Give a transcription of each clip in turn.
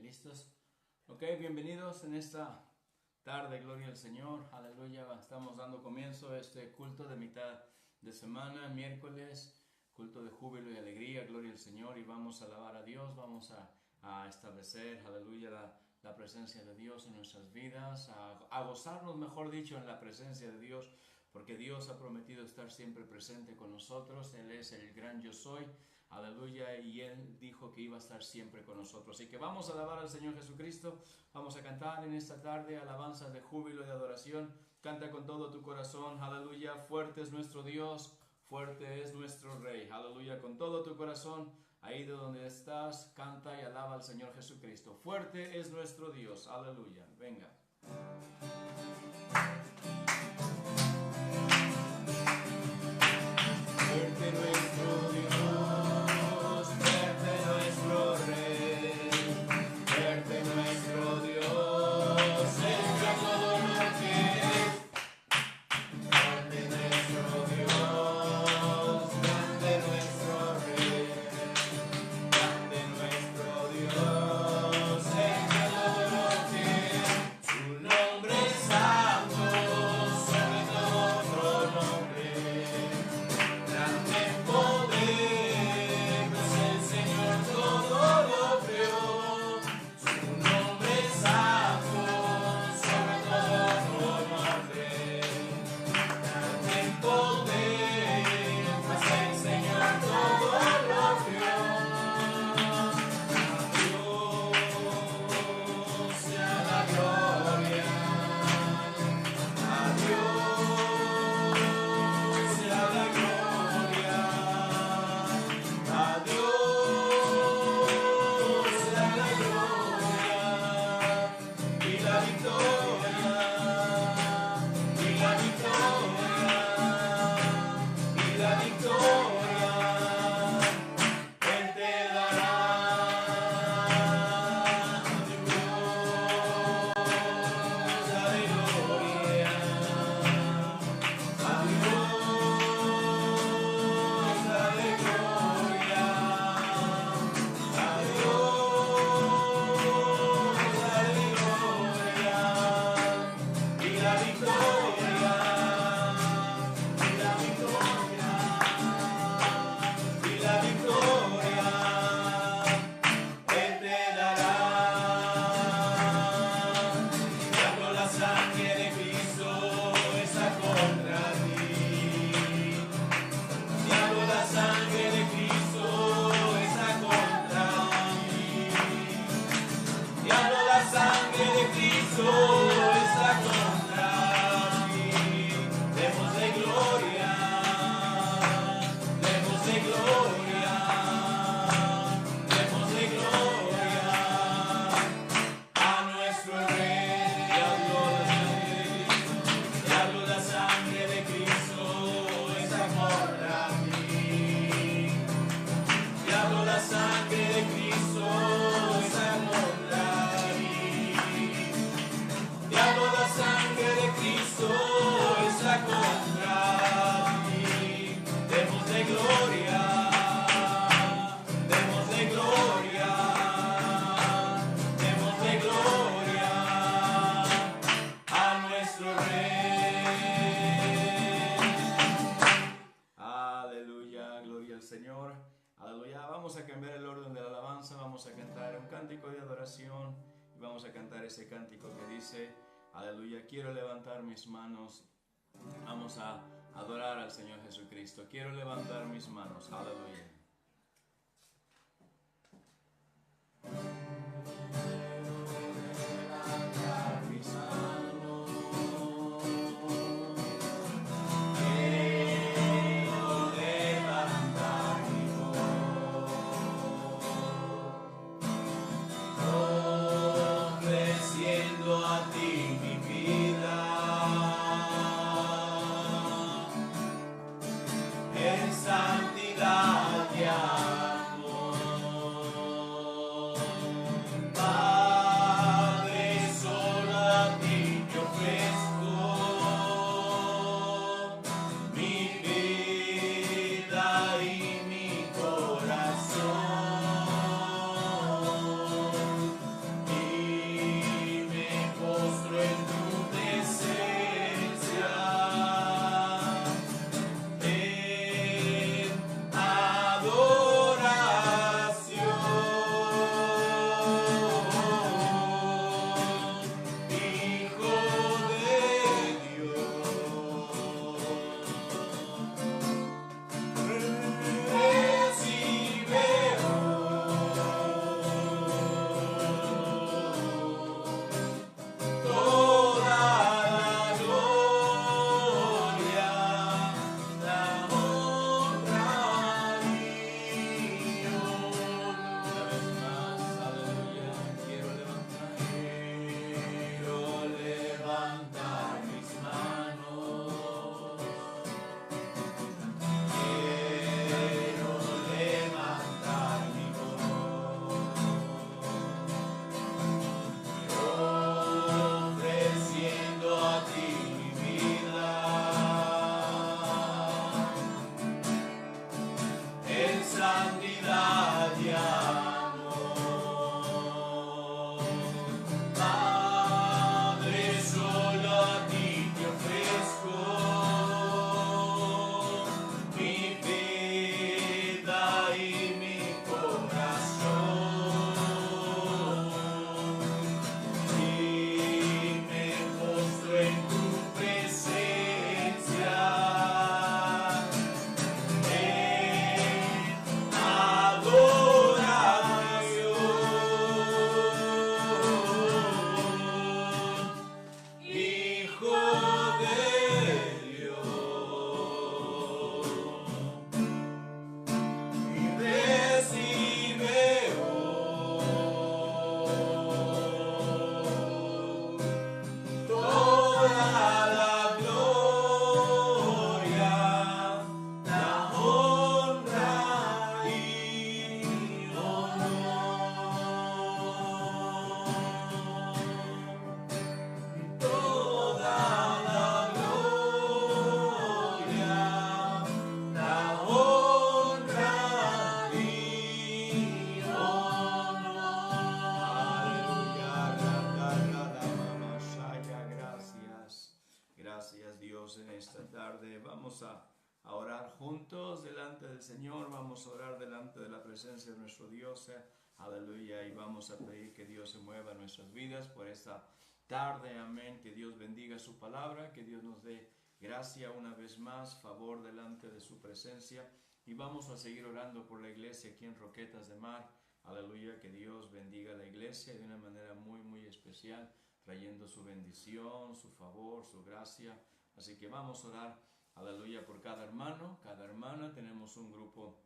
¿Listos? Ok, bienvenidos en esta tarde, gloria al Señor, aleluya. Estamos dando comienzo a este culto de mitad de semana, miércoles, culto de júbilo y alegría, gloria al Señor, y vamos a alabar a Dios, vamos a establecer, aleluya, la presencia de Dios en nuestras vidas, a gozarnos, mejor dicho, en la presencia de Dios, porque Dios ha prometido estar siempre presente con nosotros. Él es el gran yo soy, aleluya, y Él dijo que iba a estar siempre con nosotros. Así que vamos a alabar al Señor Jesucristo, vamos a cantar en esta tarde alabanzas de júbilo y de adoración. Canta con todo tu corazón, aleluya, fuerte es nuestro Dios, fuerte es nuestro Rey, aleluya, con todo tu corazón, ahí de donde estás, canta y alaba al Señor Jesucristo. Fuerte es nuestro Dios, aleluya, venga. Fuerte nuestro Dios, fuerte nuestro Rey, fuerte nuestro Dios, entre todo lo que es. Fuerte nuestro Dios, grande nuestro Rey, grande nuestro Dios, entre todo lo que es. Su nombre es santo, sobre todo otro nombre. Grande poder, pues el Señor todo lo creó. Su nombre es santo, sobre todo otro nombre. Grande poder, pues el Señor todo lo creó. A Dios sea la gloria, a Dios sea la gloria, a Dios sea la gloria, y la victoria, y la victoria, y la victoria, Él te dará. A Dios la gloria, a Dios la gloria, a Dios la gloria, y la victoria, y la victoria, y la victoria, Él te dará. Cuando la sangre de Cristo está contra ti, diablo, la sangre de Cristo está contra ti, diablo, la sangre de Cristo está contra ti. Démosle gloria, démosle gloria, démosle gloria a nuestro Rey. Diablo, la sangre de Cristo está contra ti, diablo, la sangre de Cristo está contra ti, diablo, la sangre de Cristo está contra ti. Démosle gloria, démosle gloria, démosle gloria a nuestro Rey. Aleluya, gloria al Señor. Aleluya. Vamos a cambiar el orden de la alabanza, vamos a cantar un cántico de adoración y vamos a cantar ese cántico que dice, aleluya, quiero levantar mis manos. Vamos a adorar al Señor Jesucristo. Quiero levantar mis manos. Aleluya. Levantar mis manos. Quiero levantar mi voz, ofreciendo a ti mi vida, en santidad santidad y amor. Padre, solo a ti te ofrezco mi vida y mi corazón. Y me postro en tu presencia. Gracias Dios en esta tarde. Vamos a orar juntos delante del Señor. Vamos a orar delante de la presencia de nuestro Dios. Aleluya. Y vamos a pedir que Dios se mueva en nuestras vidas por esta tarde. Amén. Que Dios bendiga su palabra. Que Dios nos dé gracia una vez más. Favor delante de su presencia. Y vamos a seguir orando por la iglesia aquí en Roquetas de Mar. Aleluya. Que Dios bendiga a la iglesia de una manera muy, muy especial, trayendo su bendición, su favor, su gracia. Así que vamos a orar, aleluya, por cada hermano, cada hermana. Tenemos un grupo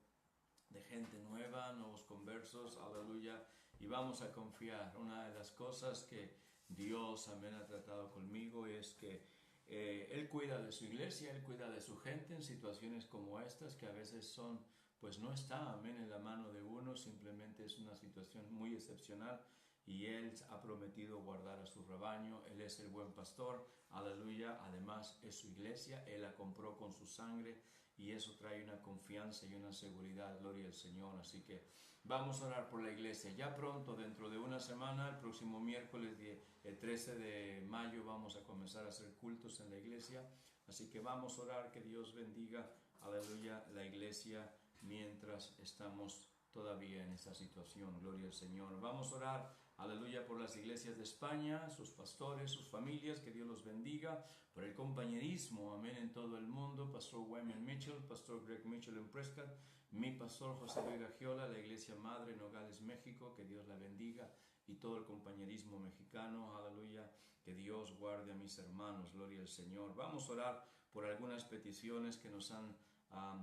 de gente nueva, nuevos conversos, aleluya, y vamos a confiar. Una de las cosas que Dios, amén, ha tratado conmigo es que Él cuida de su iglesia, Él cuida de su gente en situaciones como estas, que a veces son, pues no está, amén, en la mano de uno, simplemente es una situación muy excepcional. Y Él ha prometido guardar a su rebaño. Él es el buen pastor, aleluya. Además es su iglesia, Él la compró con su sangre y eso trae una confianza y una seguridad, gloria al Señor. Así que vamos a orar por la iglesia. Ya pronto, dentro de una semana, el próximo miércoles, el 13 de mayo, vamos a comenzar a hacer cultos en la iglesia. Así que vamos a orar que Dios bendiga, aleluya, la iglesia mientras estamos todavía en esta situación, gloria al Señor. Vamos a orar, aleluya, por las iglesias de España, sus pastores, sus familias, que Dios los bendiga, por el compañerismo, amén, en todo el mundo. Pastor Wyman Mitchell, Pastor Greg Mitchell en Prescott, mi pastor José Luis Gagiola, la iglesia madre en Nogales, México, que Dios la bendiga, y todo el compañerismo mexicano, aleluya, que Dios guarde a mis hermanos, gloria al Señor. Vamos a orar por algunas peticiones que nos han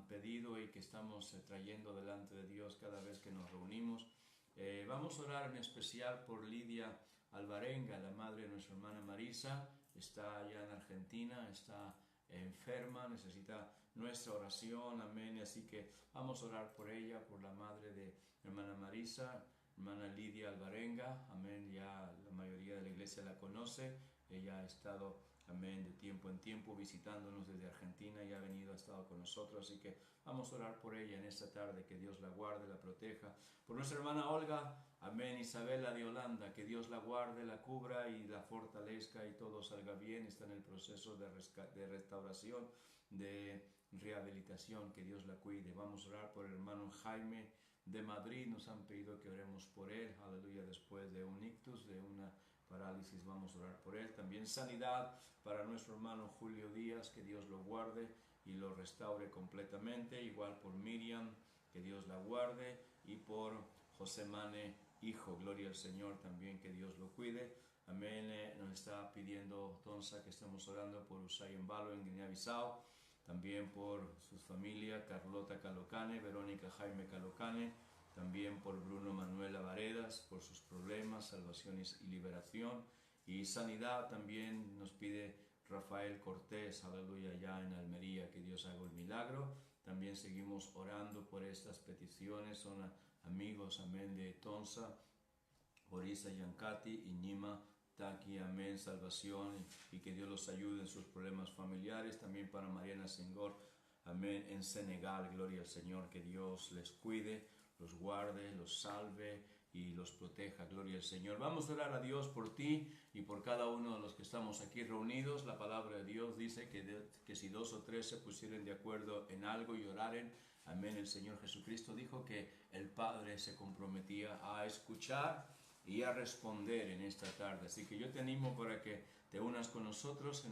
pedido y que estamos trayendo delante de Dios cada vez que nos reunimos. Vamos a orar en especial por Lidia Alvarenga, la madre de nuestra hermana Marisa. Está allá en Argentina, está enferma, necesita nuestra oración, amén. Así que vamos a orar por ella, por la madre de hermana Marisa, hermana Lidia Alvarenga, amén. Ya la mayoría de la iglesia la conoce. Ella ha estado, amén, de tiempo en tiempo visitándonos desde Argentina y ha venido, ha estado con nosotros. Así que vamos a orar por ella en esta tarde, que Dios la guarde, la proteja. Por nuestra hermana Olga, amén, Isabela de Holanda, que Dios la guarde, la cubra y la fortalezca y todo salga bien. Está en el proceso de restauración, de rehabilitación, que Dios la cuide. Vamos a orar por el hermano Jaime de Madrid. Nos han pedido que oremos por él, aleluya, después de un ictus, de una parálisis. Vamos a orar por él. También sanidad para nuestro hermano Julio Díaz, que Dios lo guarde y lo restaure completamente. Igual por Miriam, que Dios la guarde, y por José Mane, hijo, gloria al Señor, también que Dios lo cuide. Amén. Nos está pidiendo Tonsa que estemos orando por Usay Embalo en Guinea-Bissau, también por su familia, Carlota Calocane, Verónica Jaime Calocane, también por Bruno Manuel Avaredas, por sus problemas, salvaciones y liberación, y sanidad también nos pide Rafael Cortés, aleluya, ya en Almería, que Dios haga el milagro. También seguimos orando por estas peticiones, son amigos, amén, de Tonsa, Orisa Yancati y Nima Taki, amén, salvación, y que Dios los ayude en sus problemas familiares. También para Mariana Sengor, amén, en Senegal, gloria al Señor, que Dios les cuide, los guarde, los salve y los proteja, gloria al Señor. Vamos a orar a Dios por ti y por cada uno de los que estamos aquí reunidos. La palabra de Dios dice que si 2 o 3 se pusieren de acuerdo en algo y oraren, amén, el Señor Jesucristo dijo que el Padre se comprometía a escuchar y a responder en esta tarde. Así que yo te animo para que te unas con nosotros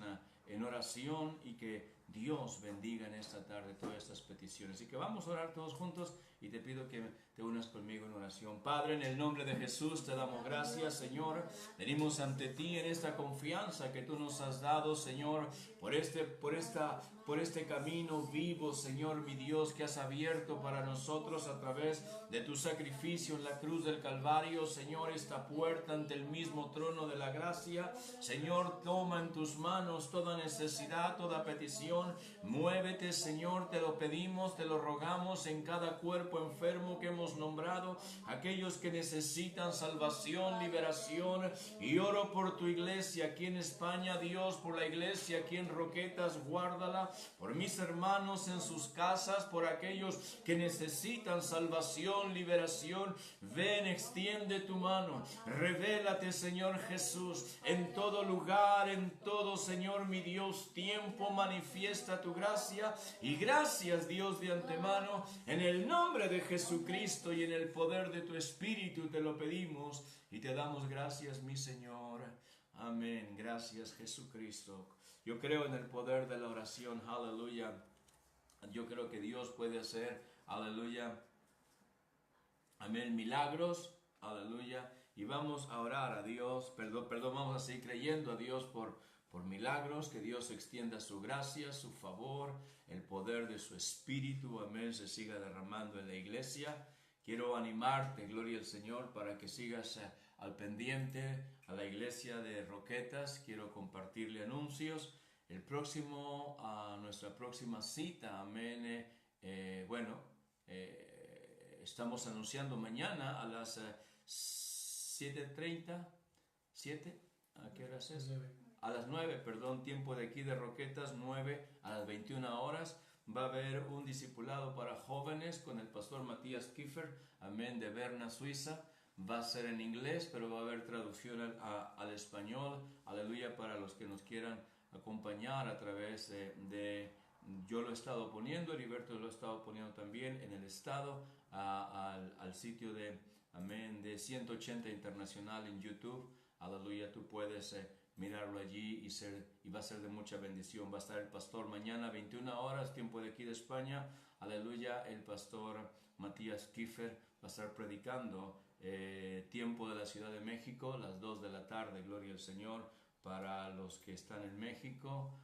en oración y que Dios bendiga en esta tarde todas estas peticiones. Así que vamos a orar todos juntos y te pido que te unas conmigo en oración. Padre, en el nombre de Jesús te damos gracias, Señor. Venimos ante ti en esta confianza que tú nos has dado, Señor, por este camino vivo, Señor, mi Dios, que has abierto para nosotros a través de tu sacrificio en la cruz del Calvario, Señor, esta puerta ante el mismo trono de la gracia. Señor, toma en tus manos toda necesidad, toda petición. Muévete, Señor, te lo pedimos, te lo rogamos en cada cuerpo enfermo que hemos nombrado, aquellos que necesitan salvación, liberación, y oro por tu iglesia aquí en España, Dios, por la iglesia aquí en Roquetas, guárdala, por mis hermanos en sus casas, por aquellos que necesitan salvación, liberación. Ven, extiende tu mano, revélate, Señor Jesús, en todo lugar, en todo, Señor mi Dios, tiempo, manifiesta tu gracia. Y gracias, Dios, de antemano, en el nombre de Jesucristo y en el poder de tu Espíritu te lo pedimos y te damos gracias, mi Señor. Amén. Gracias, Jesucristo. Yo creo en el poder de la oración. Aleluya. Yo creo que Dios puede hacer, aleluya, amén, milagros, aleluya. Y vamos a orar a Dios, vamos a seguir creyendo a Dios por milagros, que Dios extienda su gracia, su favor, el poder de su Espíritu, amén, se siga derramando en la iglesia. Quiero animarte, gloria al Señor, para que sigas al pendiente a la iglesia de Roquetas. Quiero compartirle anuncios. Nuestra próxima cita, amén, estamos anunciando mañana a las 7:30, ¿7? ¿A qué horas es? 9. A las 9, perdón, tiempo de aquí de Roquetas, 9 a las 21 horas. Va a haber un discipulado para jóvenes con el pastor Matías Kiefer, amén, de Berna, Suiza. Va a ser en inglés, pero va a haber traducción al español, aleluya, para los que nos quieran acompañar a través yo lo he estado poniendo, Heriberto lo ha estado poniendo también en el estado, al sitio de 180 Internacional en YouTube, aleluya, tú puedes mirarlo allí y va a ser de mucha bendición. Va a estar el pastor mañana 21 horas, tiempo de aquí de España, aleluya, el pastor Matías Kiefer va a estar predicando, tiempo de la Ciudad de México, las 2 de la tarde, gloria al Señor. Para los que están en México,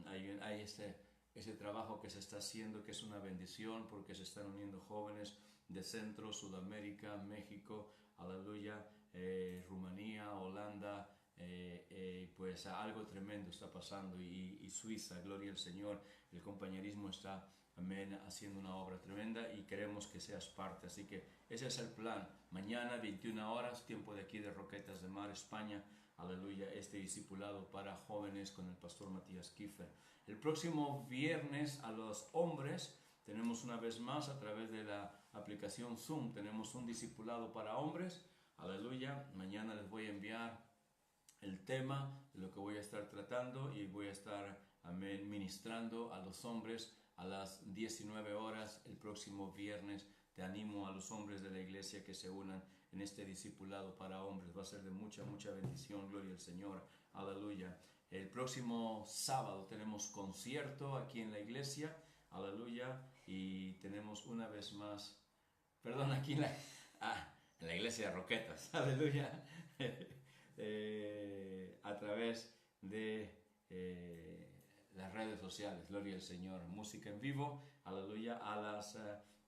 hay ese trabajo que se está haciendo, que es una bendición, porque se están uniendo jóvenes de Centro, Sudamérica, México, aleluya, Rumanía, Holanda, pues algo tremendo está pasando, y Suiza, gloria al Señor. El compañerismo está, amén, haciendo una obra tremenda y queremos que seas parte. Así que ese es el plan. Mañana 21 horas, tiempo de aquí de Roquetas de Mar, España, aleluya, este discipulado para jóvenes con el pastor Matías Kiefer. El próximo viernes a los hombres tenemos una vez más a través de la aplicación Zoom, tenemos un discipulado para hombres, aleluya. Mañana les voy a enviar el tema de lo que voy a estar tratando y voy a estar, amén, ministrando a los hombres a las 19 horas el próximo viernes. Te animo a los hombres de la iglesia que se unan en este discipulado para hombres. Va a ser de mucha bendición, gloria al Señor, aleluya. El próximo sábado tenemos concierto aquí en la iglesia, aleluya, y tenemos una vez más, aquí en la iglesia de Roquetas, aleluya, a través de las redes sociales, gloria al Señor, música en vivo, aleluya, a las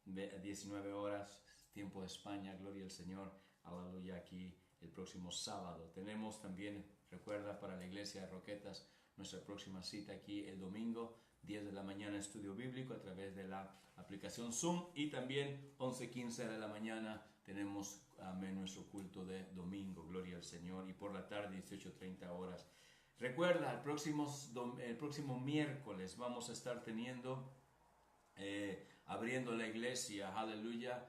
19 horas, tiempo de España, gloria al Señor, aleluya, aquí el próximo sábado. Tenemos también, recuerda, para la iglesia de Roquetas, nuestra próxima cita aquí el domingo, 10 de la mañana, estudio bíblico a través de la aplicación Zoom, y también 11:15 de la mañana tenemos, amén, nuestro culto de domingo, gloria al Señor, y por la tarde 18:30 horas. Recuerda, el próximo miércoles vamos a estar teniendo abriendo la iglesia, aleluya,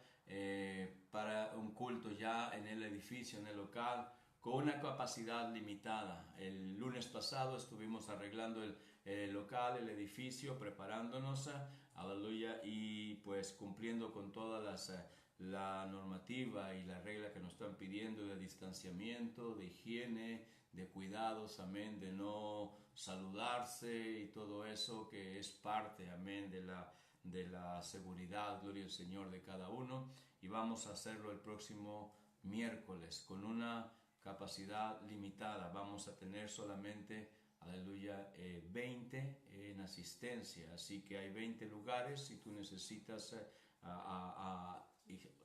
para un culto ya en el edificio, en el local, con una capacidad limitada. El lunes pasado estuvimos arreglando el local, el edificio, preparándonos, aleluya, y pues cumpliendo con todas la normativa y la regla que nos están pidiendo de distanciamiento, de higiene, de cuidados, amén, de no saludarse y todo eso que es parte, amén, de la seguridad, gloria al Señor, de cada uno. Y vamos a hacerlo el próximo miércoles con una capacidad limitada. Vamos a tener solamente, aleluya, 20 en asistencia. Así que hay 20 lugares. Si tú necesitas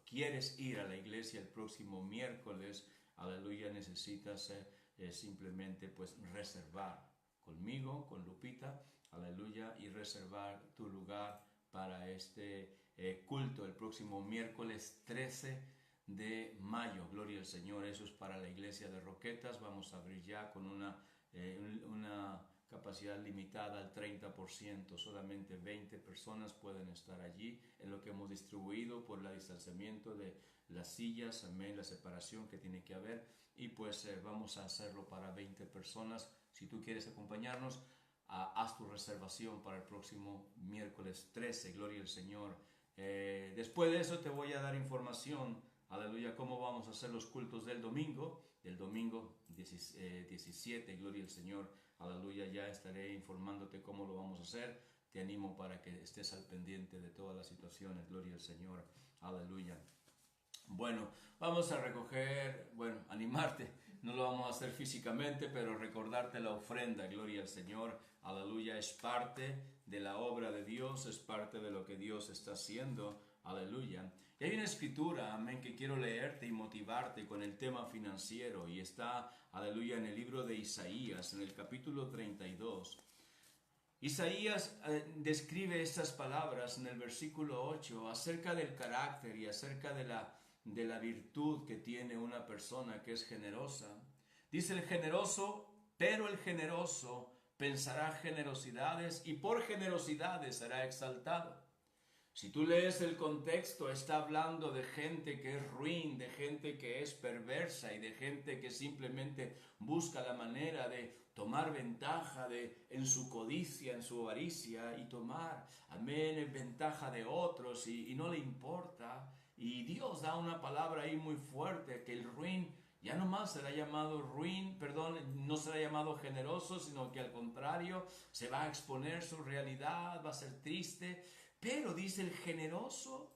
quieres ir a la iglesia el próximo miércoles, aleluya, necesitas simplemente pues reservar conmigo, con Lupita, aleluya, y reservar tu lugar para este culto el próximo miércoles 13 de mayo. Gloria al Señor. Eso es para la iglesia de Roquetas. Vamos a abrir ya con una capacidad limitada al 30%. Solamente 20 personas pueden estar allí en lo que hemos distribuido por el distanciamiento de las sillas, amén, la separación que tiene que haber. Y pues vamos a hacerlo para 20 personas. Si tú quieres acompañarnos, haz tu reservación para el próximo miércoles 13. Gloria al Señor. Después de eso te voy a dar información, aleluya, cómo vamos a hacer los cultos del domingo 17, gloria al Señor, aleluya. Ya estaré informándote cómo lo vamos a hacer. Te animo para que estés al pendiente de todas las situaciones, gloria al Señor, aleluya. Bueno, vamos a recoger, animarte, no lo vamos a hacer físicamente, pero recordarte la ofrenda, gloria al Señor, aleluya, es parte de la obra de Dios, es parte de lo que Dios está haciendo, aleluya. Y hay una escritura, amén, que quiero leerte y motivarte con el tema financiero, y está, aleluya, en el libro de Isaías, en el capítulo 32. Isaías describe estas palabras en el versículo 8 acerca del carácter y acerca de la virtud que tiene una persona que es generosa. Dice el generoso, pero el generoso pensará generosidades y por generosidades será exaltado. Si tú lees el contexto, está hablando de gente que es ruin, de gente que es perversa y de gente que simplemente busca la manera de tomar ventaja en su codicia, en su avaricia y tomar, amén, ventaja de otros y no le importa. Y Dios da una palabra ahí muy fuerte, que el ruin ya no más será llamado ruin, no será llamado generoso, sino que al contrario se va a exponer su realidad, va a ser triste. Pero dice el generoso,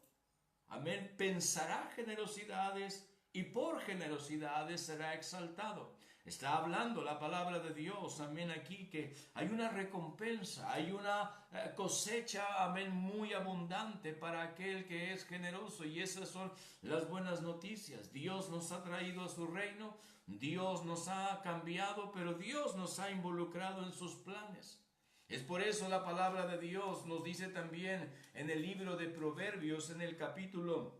amén, pensará generosidades y por generosidades será exaltado. Está hablando la palabra de Dios, amén, aquí que hay una recompensa, hay una cosecha, amén, muy abundante para aquel que es generoso. Y esas son las buenas noticias. Dios nos ha traído a su reino, Dios nos ha cambiado, pero Dios nos ha involucrado en sus planes. Es por eso la palabra de Dios nos dice también en el libro de Proverbios, en el capítulo,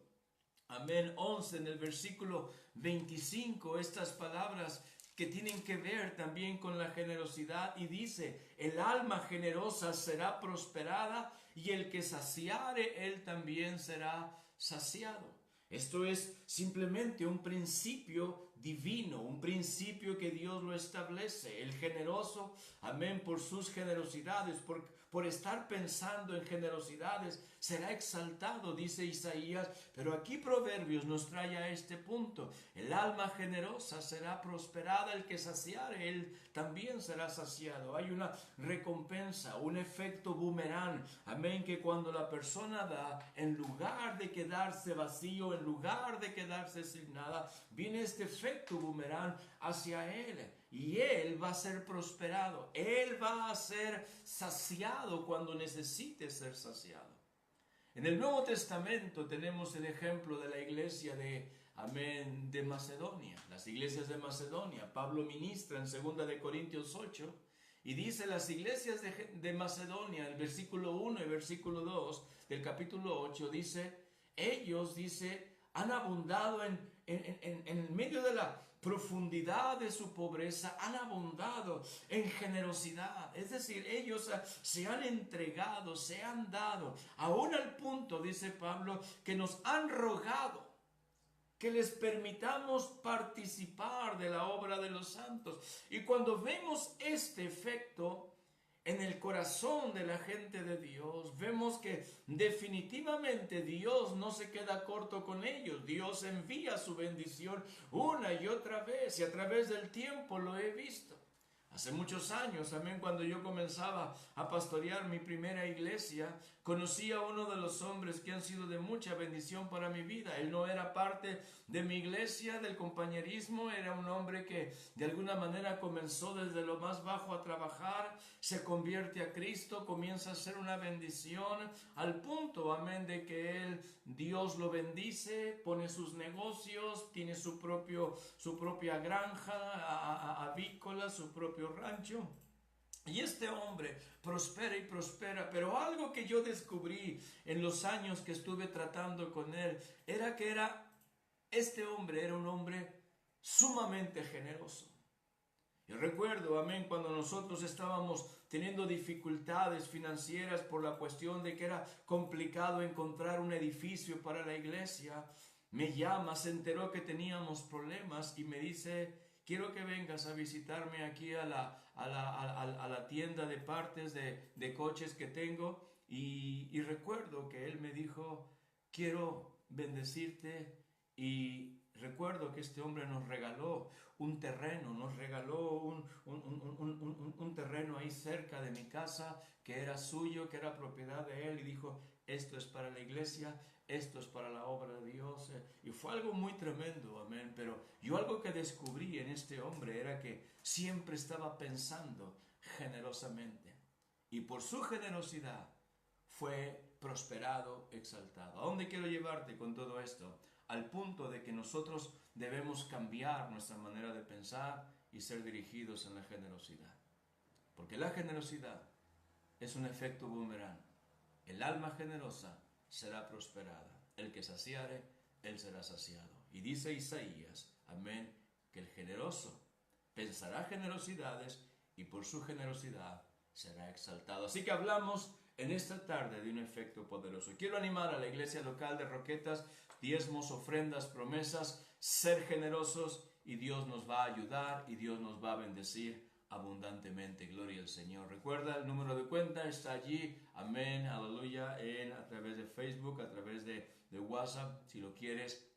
amén, 11, en el versículo 25, estas palabras que tienen que ver también con la generosidad, y dice, el alma generosa será prosperada y el que saciare, él también será saciado. Esto es simplemente un principio divino, un principio que Dios lo establece. El generoso, amén, por sus generosidades, por estar pensando en generosidades, será exaltado, dice Isaías. Pero aquí Proverbios nos trae a este punto. El alma generosa será prosperada, el que saciare, él también será saciado. Hay una recompensa, un efecto boomerang, amén, que cuando la persona da, en lugar de quedarse vacío, en lugar de quedarse sin nada, viene este efecto boomerang hacia él y él va a ser prosperado, él va a ser saciado cuando necesite ser saciado. En el Nuevo Testamento tenemos el ejemplo de la iglesia de Macedonia, las iglesias de Macedonia. Pablo ministra en 2 de Corintios 8 y dice las iglesias de Macedonia, el versículo 1 y versículo 2 del capítulo 8, dice, ellos, dice, han abundado en medio profundidad de su pobreza, han abundado en generosidad. Es decir, ellos se han entregado, se han dado, aún al punto, dice Pablo, que nos han rogado que les permitamos participar de la obra de los santos. Y cuando vemos este efecto en el corazón de la gente de Dios, vemos que definitivamente Dios no se queda corto con ellos. Dios envía su bendición una y otra vez, y a través del tiempo lo he visto. Hace muchos años, amén, cuando yo comenzaba a pastorear mi primera iglesia, conocí a uno de los hombres que han sido de mucha bendición para mi vida. Él no era parte de mi iglesia, del compañerismo, era un hombre que de alguna manera comenzó desde lo más bajo a trabajar, se convierte a Cristo, comienza a ser una bendición, al punto, amén, de que Dios lo bendice, pone sus negocios, tiene su propia granja avícola, su propio rancho. Y este hombre prospera y prospera, pero algo que yo descubrí en los años que estuve tratando con él, era que este hombre era un hombre sumamente generoso. Yo recuerdo, amén, cuando nosotros estábamos teniendo dificultades financieras por la cuestión de que era complicado encontrar un edificio para la iglesia, me llama, se enteró que teníamos problemas y me dice: quiero que vengas a visitarme aquí a la tienda de partes de coches que tengo. Y recuerdo que él me dijo: quiero bendecirte. Y recuerdo que este hombre nos regaló un terreno, nos regaló un terreno ahí cerca de mi casa, que era suyo, que era propiedad de él, y dijo: esto es para la iglesia, esto es para la obra de Dios. Y fue algo muy tremendo, amén. Pero yo algo que descubrí en este hombre era que siempre estaba pensando generosamente, y por su generosidad fue prosperado, exaltado. ¿A dónde quiero llevarte con todo esto? Al punto de que nosotros debemos cambiar nuestra manera de pensar y ser dirigidos en la generosidad. Porque la generosidad es un efecto boomerang. El alma generosa será prosperada. El que saciare, él será saciado. Y dice Isaías, amén, que el generoso pensará generosidades y por su generosidad será exaltado. Así que hablamos en esta tarde de un efecto poderoso. Quiero animar a la iglesia local de Roquetas: diezmos, ofrendas, promesas, ser generosos, y Dios nos va a ayudar y Dios nos va a bendecir abundantemente. Gloria al Señor. Recuerda, el número de cuenta está allí, amén, aleluya, a través de Facebook, a través de WhatsApp. Si lo quieres,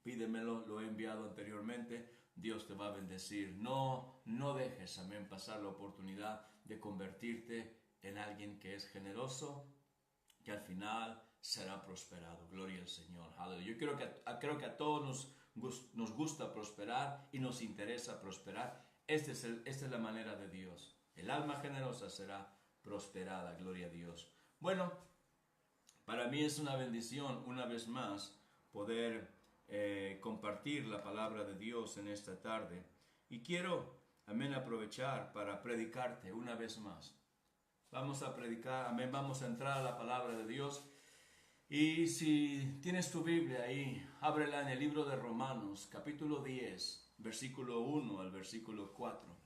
pídemelo, lo he enviado anteriormente. Dios te va a bendecir. No dejes, amén, pasar la oportunidad de convertirte en alguien que es generoso, que al final será prosperado. Gloria al Señor. Aleluya. Yo creo que a todos nos gusta prosperar y nos interesa prosperar. Esta es la manera de Dios. El alma generosa será prosperada. Gloria a Dios. Bueno, para mí es una bendición, una vez más, poder compartir la palabra de Dios en esta tarde. Y quiero, amén, aprovechar para predicarte una vez más. Vamos a predicar, amén, vamos a entrar a la palabra de Dios. Y si tienes tu Biblia ahí, ábrela en el libro de Romanos, capítulo 10, versículo 1 al versículo 4.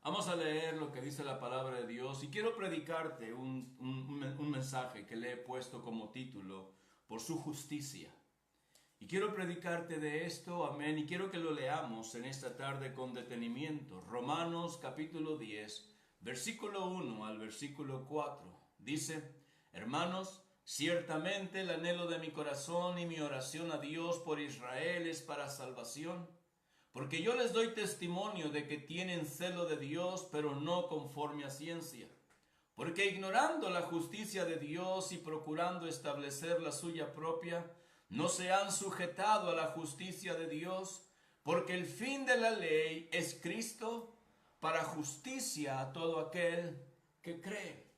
Vamos a leer lo que dice la palabra de Dios, y quiero predicarte un mensaje que le he puesto como título: por su justicia. Y quiero predicarte de esto, amén, y quiero que lo leamos en esta tarde con detenimiento. Romanos capítulo 10, versículo 1 al versículo 4. Dice: hermanos, ciertamente el anhelo de mi corazón y mi oración a Dios por Israel es para salvación, porque yo les doy testimonio de que tienen celo de Dios, pero no conforme a ciencia. Porque ignorando la justicia de Dios y procurando establecer la suya propia, no se han sujetado a la justicia de Dios, porque el fin de la ley es Cristo para justicia a todo aquel que cree.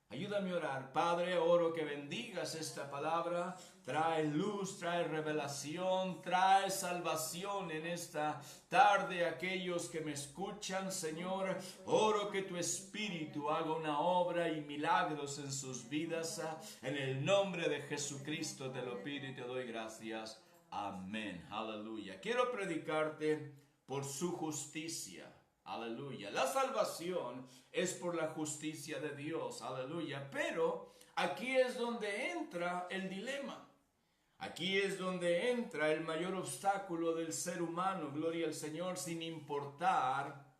Ayúdame a orar. Padre, oro que bendigas esta palabra. Trae luz, trae revelación, trae salvación en esta tarde a aquellos que me escuchan, Señor. Oro que tu Espíritu haga una obra y milagros en sus vidas. En el nombre de Jesucristo te lo pido y te doy gracias. Amén. Aleluya. Quiero predicarte por su justicia. Aleluya. La salvación es por la justicia de Dios. Aleluya. Pero aquí es donde entra el dilema. Aquí es donde entra el mayor obstáculo del ser humano. Gloria al Señor, sin importar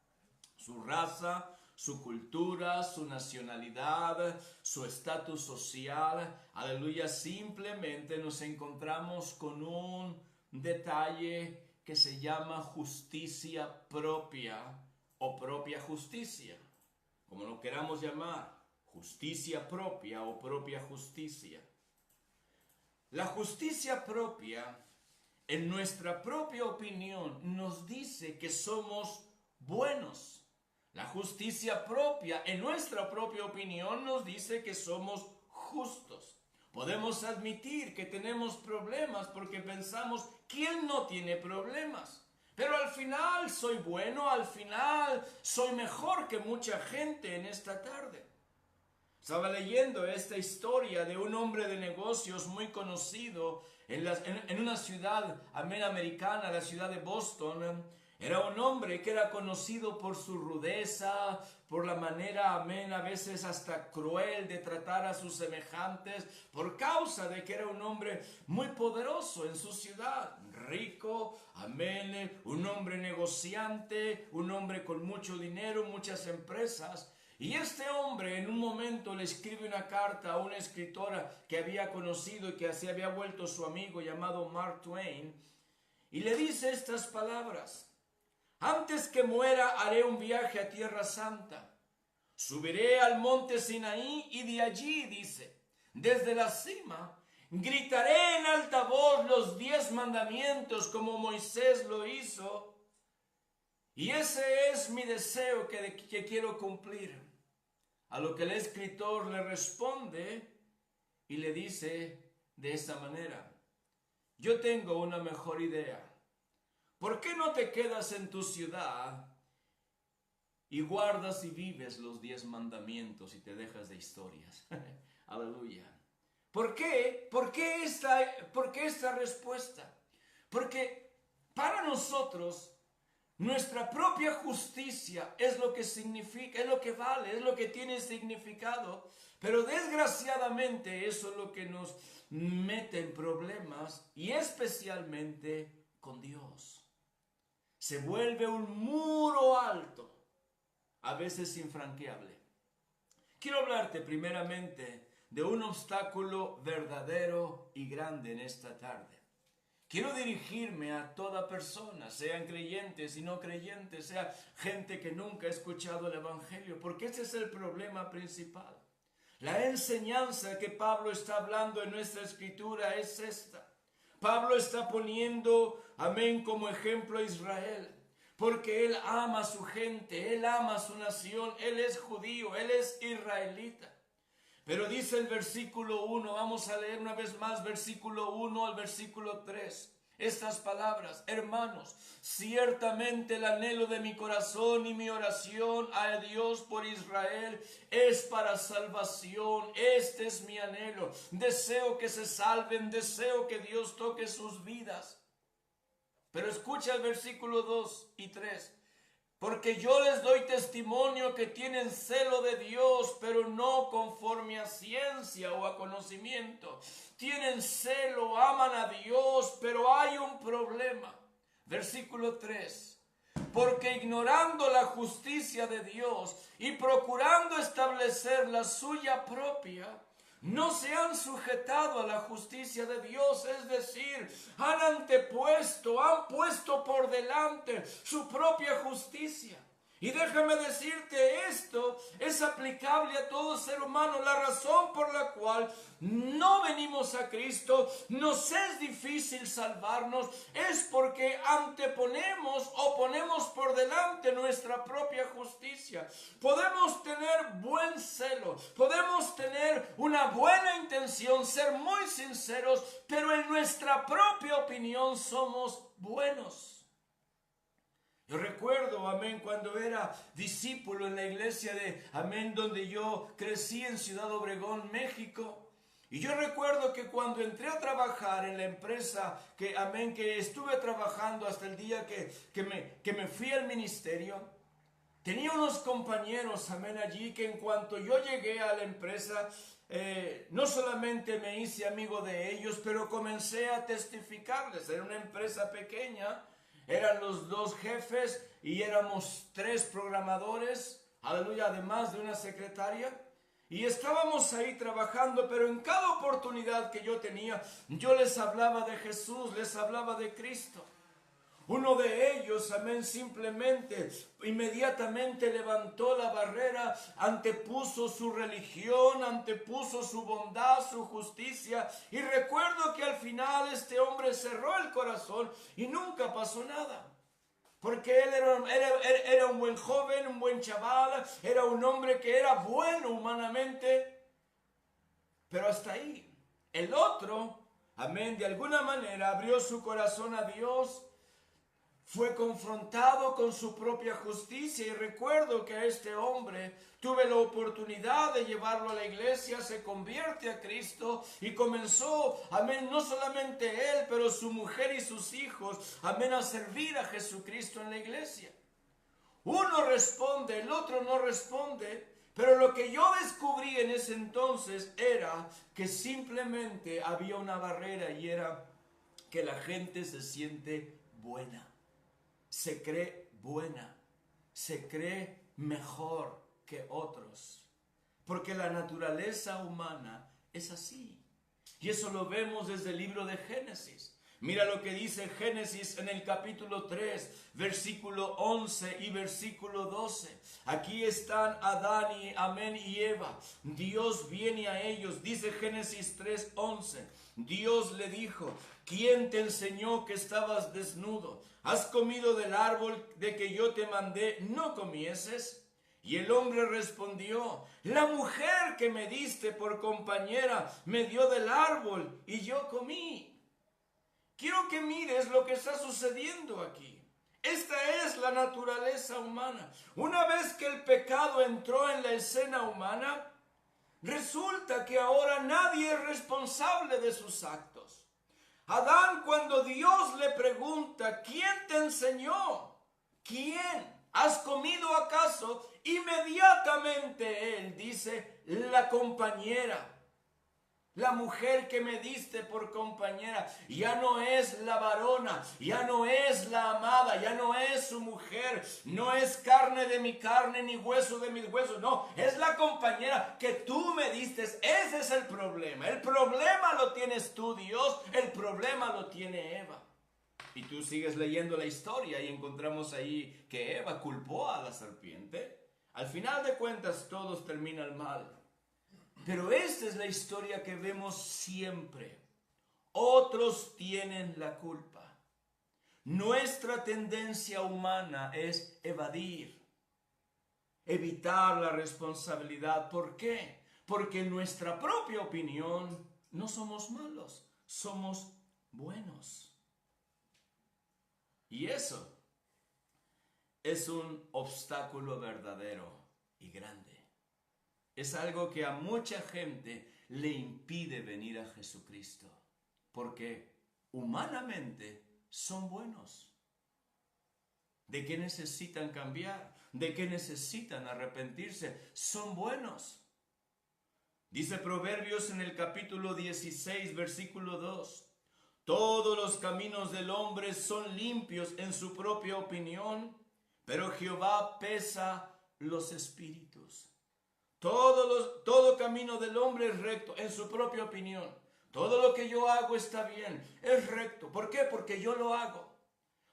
su raza, su cultura, su nacionalidad, su estatus social. Aleluya. Simplemente nos encontramos con un detalle que se llama justicia propia o propia justicia, como lo queramos llamar, justicia propia o propia justicia. La justicia propia, en nuestra propia opinión, nos dice que somos buenos. La justicia propia, en nuestra propia opinión, nos dice que somos justos. Podemos admitir que tenemos problemas porque pensamos, ¿quién no tiene problemas? Pero al final soy bueno, al final soy mejor que mucha gente en esta tarde. Estaba leyendo esta historia de un hombre de negocios muy conocido en una ciudad americana, la ciudad de Boston. Era un hombre que era conocido por su rudeza, por la manera, a veces hasta cruel de tratar a sus semejantes, por causa de que era un hombre muy poderoso en su ciudad, rico, un hombre negociante, un hombre con mucho dinero, muchas empresas. Y este hombre en un momento le escribe una carta a una escritora que había conocido y que se había vuelto su amigo, llamado Mark Twain, y le dice estas palabras: antes que muera haré un viaje a Tierra Santa. Subiré al monte Sinaí y de allí, dice, desde la cima, gritaré en alta voz los 10 mandamientos como Moisés lo hizo. Y ese es mi deseo que quiero cumplir. A lo que el escritor le responde y le dice de esta manera: yo tengo una mejor idea. ¿Por qué no te quedas en tu ciudad y guardas y vives los 10 mandamientos y te dejas de historias? Aleluya. ¿Por qué? ¿Por qué esta respuesta? Porque para nosotros nuestra propia justicia es lo que significa, es lo que vale, es lo que tiene significado. Pero desgraciadamente eso es lo que nos mete en problemas, y especialmente con Dios. Se vuelve un muro alto, a veces infranqueable. Quiero hablarte primeramente de un obstáculo verdadero y grande en esta tarde. Quiero dirigirme a toda persona, sean creyentes y no creyentes, sea gente que nunca ha escuchado el Evangelio, porque ese es el problema principal. La enseñanza que Pablo está hablando en nuestra escritura es esta. Pablo está poniendo, como ejemplo a Israel, porque él ama a su gente, él ama a su nación, él es judío, él es israelita. Pero dice el versículo 1, vamos a leer una vez más, versículo 1 al versículo 3. Estas palabras: hermanos, ciertamente el anhelo de mi corazón y mi oración a Dios por Israel es para salvación. Este es mi anhelo. Deseo que se salven, deseo que Dios toque sus vidas. Pero escucha el versículo 2 y 3. Porque yo les doy testimonio que tienen celo de Dios, pero no conforme a ciencia o a conocimiento. Tienen celo, aman a Dios, pero hay un problema. Versículo 3. Porque ignorando la justicia de Dios y procurando establecer la suya propia, no se han sujetado a la justicia de Dios, es decir, han puesto por delante su propia justicia. Y déjame decirte, esto es aplicable a todo ser humano. La razón por la cual no venimos a Cristo, nos es difícil salvarnos, es porque anteponemos o ponemos por delante nuestra propia justicia. Podemos tener buen celo, podemos tener una buena intención, ser muy sinceros, pero en nuestra propia opinión somos buenos. Yo recuerdo, cuando era discípulo en la iglesia donde yo crecí en Ciudad Obregón, México. Y yo recuerdo que cuando entré a trabajar en la empresa, que estuve trabajando hasta el día que me fui al ministerio, tenía unos compañeros, allí, que en cuanto yo llegué a la empresa, no solamente me hice amigo de ellos, pero comencé a testificarles. Era una empresa pequeña, eran los 2 jefes y éramos 3 programadores, aleluya, además de una secretaria. Y estábamos ahí trabajando, pero en cada oportunidad que yo tenía, yo les hablaba de Jesús, les hablaba de Cristo. Uno de ellos, simplemente, inmediatamente levantó la barrera, antepuso su religión, antepuso su bondad, su justicia. Y recuerdo que al final este hombre cerró el corazón y nunca pasó nada. Porque él era un buen joven, un buen chaval, era un hombre que era bueno humanamente, pero hasta ahí. El otro, de alguna manera abrió su corazón a Dios, fue confrontado con su propia justicia, y recuerdo que a este hombre tuve la oportunidad de llevarlo a la iglesia, se convierte a Cristo y comenzó, no solamente él, pero su mujer y sus hijos, a servir a Jesucristo en la iglesia. Uno responde, el otro no responde, pero lo que yo descubrí en ese entonces era que simplemente había una barrera, y era que la gente se siente buena. Se cree buena, se cree mejor que otros, porque la naturaleza humana es así. Y eso lo vemos desde el libro de Génesis. Mira lo que dice Génesis en el capítulo 3, versículo 11 y versículo 12. Aquí están Adán y Eva. Dios viene a ellos. Dice Génesis 3, 11. Dios le dijo: ¿quién te enseñó que estabas desnudo? ¿Has comido del árbol de que yo te mandé no comieses? Y el hombre respondió: la mujer que me diste por compañera me dio del árbol y yo comí. Quiero que mires lo que está sucediendo aquí. Esta es la naturaleza humana. Una vez que el pecado entró en la escena humana, resulta que ahora nadie es responsable de sus actos. Adán, cuando Dios le pregunta: ¿quién te enseñó? ¿Quién? ¿Has comido acaso? Inmediatamente él dice: la compañera. La mujer que me diste por compañera. Ya no es la varona, ya no es la amada, ya no es su mujer, no es carne de mi carne ni hueso de mis huesos, no, es la compañera que tú me diste. Ese es el problema. El problema lo tienes tú, Dios, el problema lo tiene Eva. Y tú sigues leyendo la historia y encontramos ahí que Eva culpó a la serpiente. Al final de cuentas todos terminan mal. Pero esta es la historia que vemos siempre. Otros tienen la culpa. Nuestra tendencia humana es evadir, evitar la responsabilidad. ¿Por qué? Porque en nuestra propia opinión no somos malos, somos buenos. Y eso es un obstáculo verdadero y grande. Es algo que a mucha gente le impide venir a Jesucristo, porque humanamente son buenos. ¿De qué necesitan cambiar? ¿De qué necesitan arrepentirse? Son buenos. Dice Proverbios en el capítulo 16, versículo 2. Todos los caminos del hombre son limpios en su propia opinión, pero Jehová pesa los espíritus. Todo camino del hombre es recto en su propia opinión. Todo lo que yo hago está bien, es recto. ¿Por qué? Porque yo lo hago.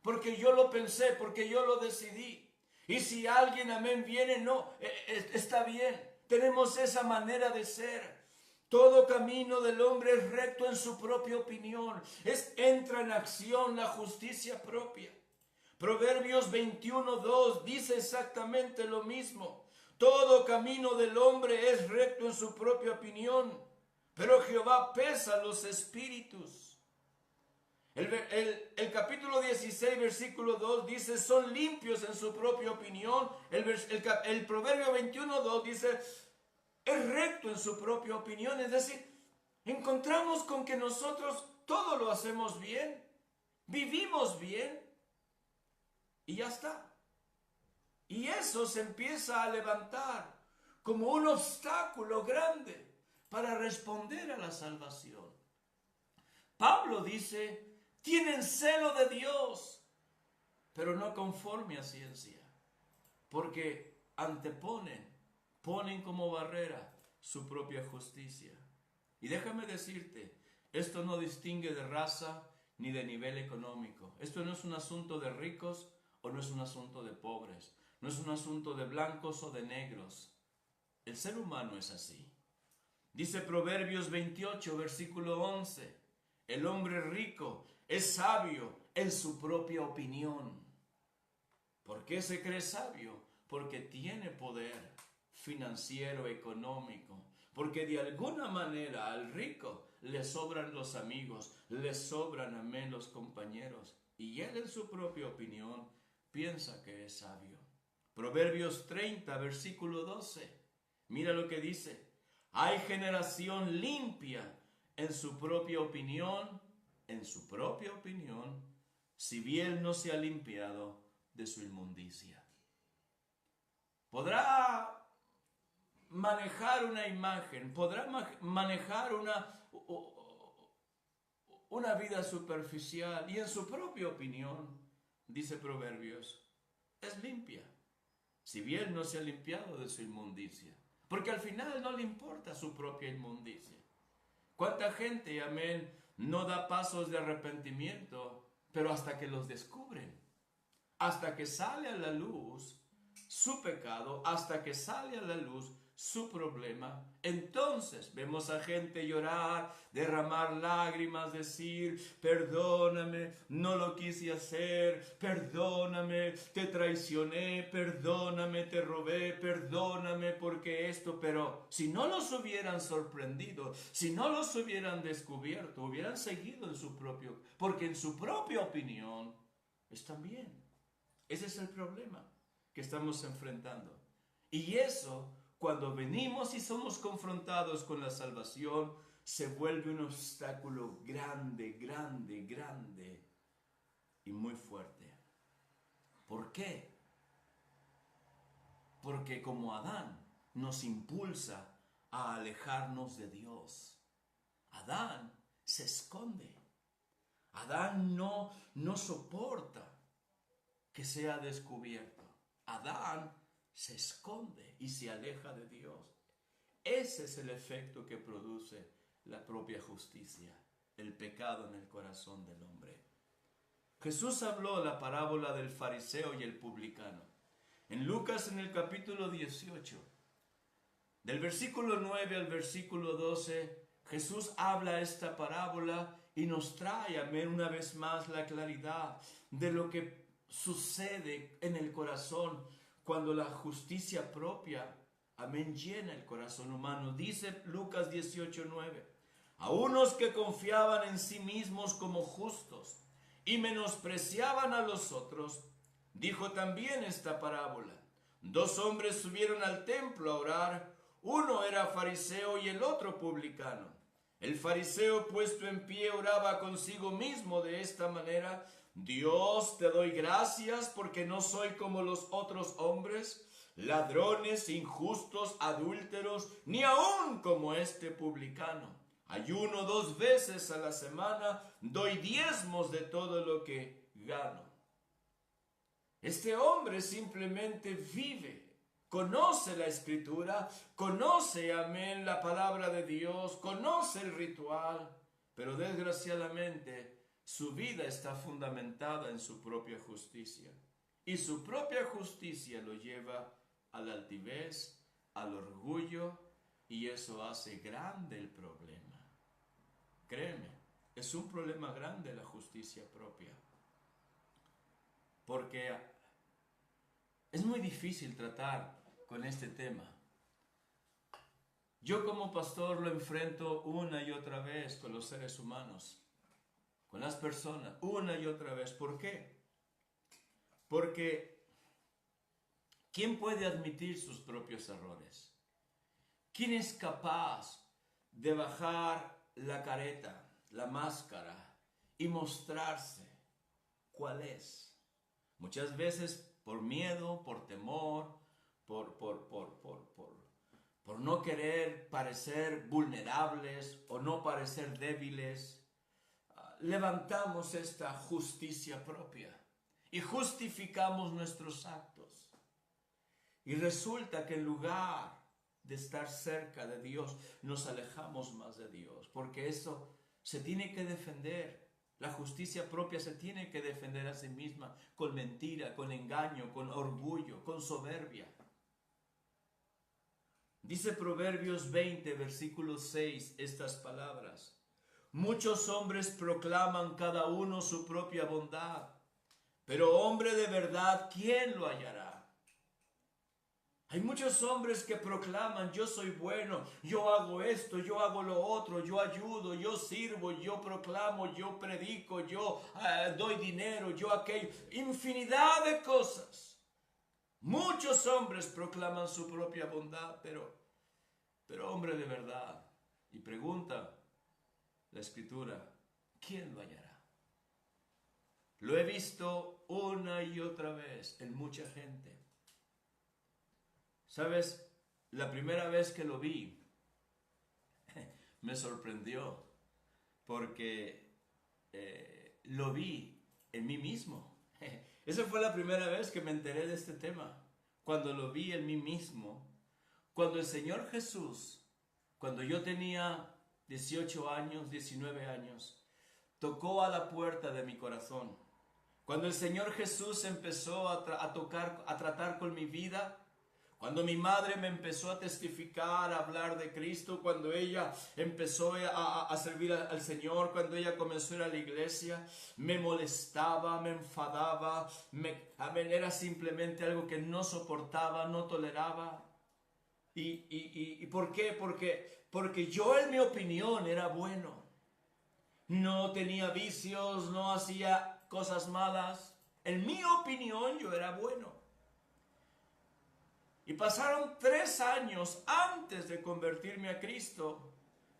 Porque yo lo pensé, porque yo lo decidí. Y si alguien, viene, no, está bien. Tenemos esa manera de ser. Todo camino del hombre es recto en su propia opinión. Entra en acción la justicia propia. Proverbios 21:2 dice exactamente lo mismo. Todo camino del hombre es recto en su propia opinión, pero Jehová pesa los espíritus. El capítulo 16, versículo 2 dice: son limpios en su propia opinión. El Proverbio 21:2 dice: es recto en su propia opinión. Es decir, encontramos con que nosotros todo lo hacemos bien, vivimos bien y ya está. Y eso se empieza a levantar como un obstáculo grande para responder a la salvación. Pablo dice, tienen celo de Dios, pero no conforme a ciencia, porque ponen como barrera su propia justicia. Y déjame decirte, esto no distingue de raza ni de nivel económico. Esto no es un asunto de ricos o no es un asunto de pobres. No es un asunto de blancos o de negros. El ser humano es así. Dice Proverbios 28, versículo 11. El hombre rico es sabio en su propia opinión. ¿Por qué se cree sabio? Porque tiene poder financiero, económico. Porque de alguna manera al rico le sobran los amigos, le sobran los compañeros. Y él en su propia opinión piensa que es sabio. Proverbios 30, versículo 12. Mira lo que dice. Hay generación limpia en su propia opinión, si bien no se ha limpiado de su inmundicia. Podrá manejar una imagen, podrá manejar una vida superficial y en su propia opinión, dice Proverbios, es limpia, si bien no se ha limpiado de su inmundicia. Porque al final no le importa su propia inmundicia. ¿Cuánta gente, amén, no da pasos de arrepentimiento, pero hasta que los descubren? Hasta que sale a la luz su pecado, hasta que sale a la luz su problema, entonces vemos a gente llorar, derramar lágrimas, decir, perdóname, no lo quise hacer, perdóname, te traicioné, perdóname, te robé, perdóname porque esto, pero si no los hubieran sorprendido, si no los hubieran descubierto, hubieran seguido porque en su propia opinión están bien. Ese es el problema que estamos enfrentando. Y eso, cuando venimos y somos confrontados con la salvación, se vuelve un obstáculo grande, grande, grande y muy fuerte. ¿Por qué? Porque como Adán nos impulsa a alejarnos de Dios. Adán se esconde. Adán no soporta que sea descubierto. Adán se esconde y se aleja de Dios. Ese es el efecto que produce la propia justicia, el pecado en el corazón del hombre. Jesús habló la parábola del fariseo y el publicano. En Lucas, en el capítulo 18, del versículo 9 al versículo 12, Jesús habla esta parábola y nos trae, amén, una vez más la claridad de lo que sucede en el corazón cuando la justicia propia, amén, llena el corazón humano. Dice Lucas 18:9, a unos que confiaban en sí mismos como justos y menospreciaban a los otros, dijo también esta parábola. Dos hombres subieron al templo a orar, uno era fariseo y el otro publicano. El fariseo, puesto en pie, oraba consigo mismo de esta manera: Dios, te doy gracias porque no soy como los otros hombres, ladrones, injustos, adúlteros, ni aun como este publicano. Ayuno 2 veces a la semana, doy diezmos de todo lo que gano. Este hombre simplemente vive, conoce la Escritura, conoce, amén, la palabra de Dios, conoce el ritual, pero desgraciadamente su vida está fundamentada en su propia justicia. Y su propia justicia lo lleva a la altivez, al orgullo, y eso hace grande el problema. Créeme, es un problema grande la justicia propia. Porque es muy difícil tratar con este tema. Yo como pastor lo enfrento una y otra vez con los seres humanos, con las personas, una y otra vez. ¿Por qué? Porque ¿quién puede admitir sus propios errores? ¿Quién es capaz de bajar la careta, la máscara y mostrarse cuál es. Muchas veces por miedo, por temor, por no querer parecer vulnerables o no parecer débiles, levantamos esta justicia propia y justificamos nuestros actos. Y resulta que en lugar de estar cerca de Dios, nos alejamos más de Dios, porque eso se tiene que defender. La justicia propia se tiene que defender a sí misma con mentira, con engaño, con orgullo, con soberbia. Dice Proverbios 20, versículo 6, estas palabras: muchos hombres proclaman cada uno su propia bondad, pero hombre de verdad, ¿quién lo hallará? Hay muchos hombres que proclaman: yo soy bueno, yo hago esto, yo hago lo otro, yo ayudo, yo sirvo, yo proclamo, yo predico, yo doy dinero, yo aquello, infinidad de cosas. Muchos hombres proclaman su propia bondad, pero hombre de verdad. Y pregunta la Escritura: ¿quién lo hallará? Lo he visto una y otra vez en mucha gente. ¿Sabes? La primera vez que lo vi, me sorprendió, porque lo vi en mí mismo. Esa fue la primera vez que me enteré de este tema, cuando lo vi en mí mismo. Cuando el Señor Jesús, cuando yo tenía 18 años, 19 años, tocó a la puerta de mi corazón. Cuando el Señor Jesús empezó a tratar con mi vida, cuando mi madre me empezó a testificar, a hablar de Cristo, cuando ella empezó a servir al Señor, cuando ella comenzó a ir a la iglesia, me molestaba, me enfadaba, era simplemente algo que no soportaba, no toleraba. ¿Y por qué? Porque yo, en mi opinión, era bueno. No tenía vicios, no hacía cosas malas. En mi opinión, yo era bueno. Y pasaron 3 años antes de convertirme a Cristo,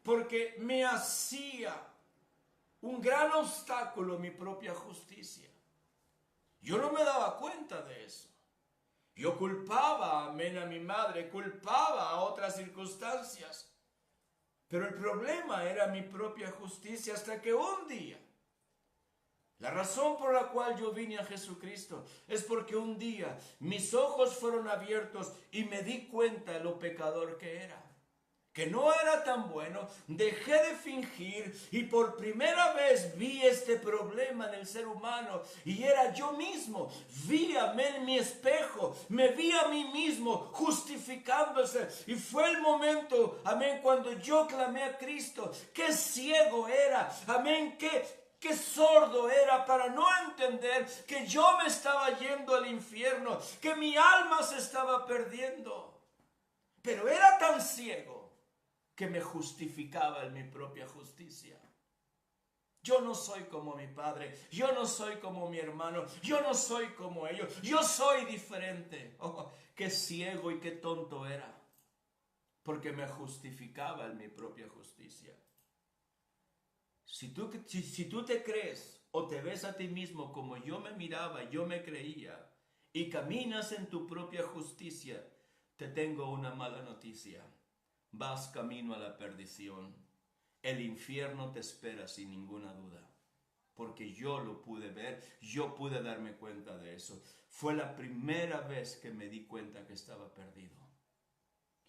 porque me hacía un gran obstáculo mi propia justicia. Yo no me daba cuenta de eso. Yo culpaba, amén, a mi madre, culpaba a otras circunstancias. Pero el problema era mi propia justicia, hasta que un día, la razón por la cual yo vine a Jesucristo es porque un día mis ojos fueron abiertos y me di cuenta de lo pecador que era. Que no era tan bueno, dejé de fingir y por primera vez vi este problema en el ser humano, y era yo mismo. Vi en mi espejo, me vi a mí mismo justificándose, y fue el momento, amén, cuando yo clamé a Cristo. Qué ciego era, amén, qué sordo era para no entender que yo me estaba yendo al infierno, que mi alma se estaba perdiendo. Pero era tan ciego que me justificaba en mi propia justicia. Yo no soy como mi padre, yo no soy como mi hermano, yo no soy como ellos, yo soy diferente. Oh, qué ciego y qué tonto era, porque me justificaba en mi propia justicia. Si tú te crees o te ves a ti mismo como yo me miraba, yo me creía, y caminas en tu propia justicia, te tengo una mala noticia. Vas camino a la perdición. El infierno te espera sin ninguna duda. Porque yo lo pude ver, yo pude darme cuenta de eso. Fue la primera vez que me di cuenta que estaba perdido.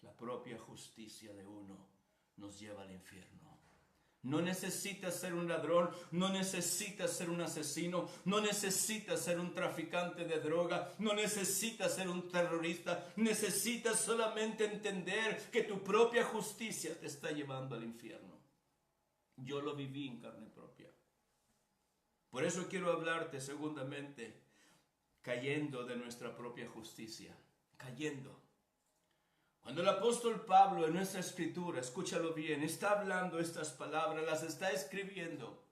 La propia justicia de uno nos lleva al infierno. No necesitas ser un ladrón, no necesitas ser un asesino, no necesitas ser un traficante de droga, no necesitas ser un terrorista. Necesitas solamente entender que tu propia justicia te está llevando al infierno. Yo lo viví en carne propia. Por eso quiero hablarte segundamente, cayendo de nuestra propia justicia, cayendo. Cuando el apóstol Pablo en nuestra escritura, escúchalo bien, está hablando estas palabras, las está escribiendo,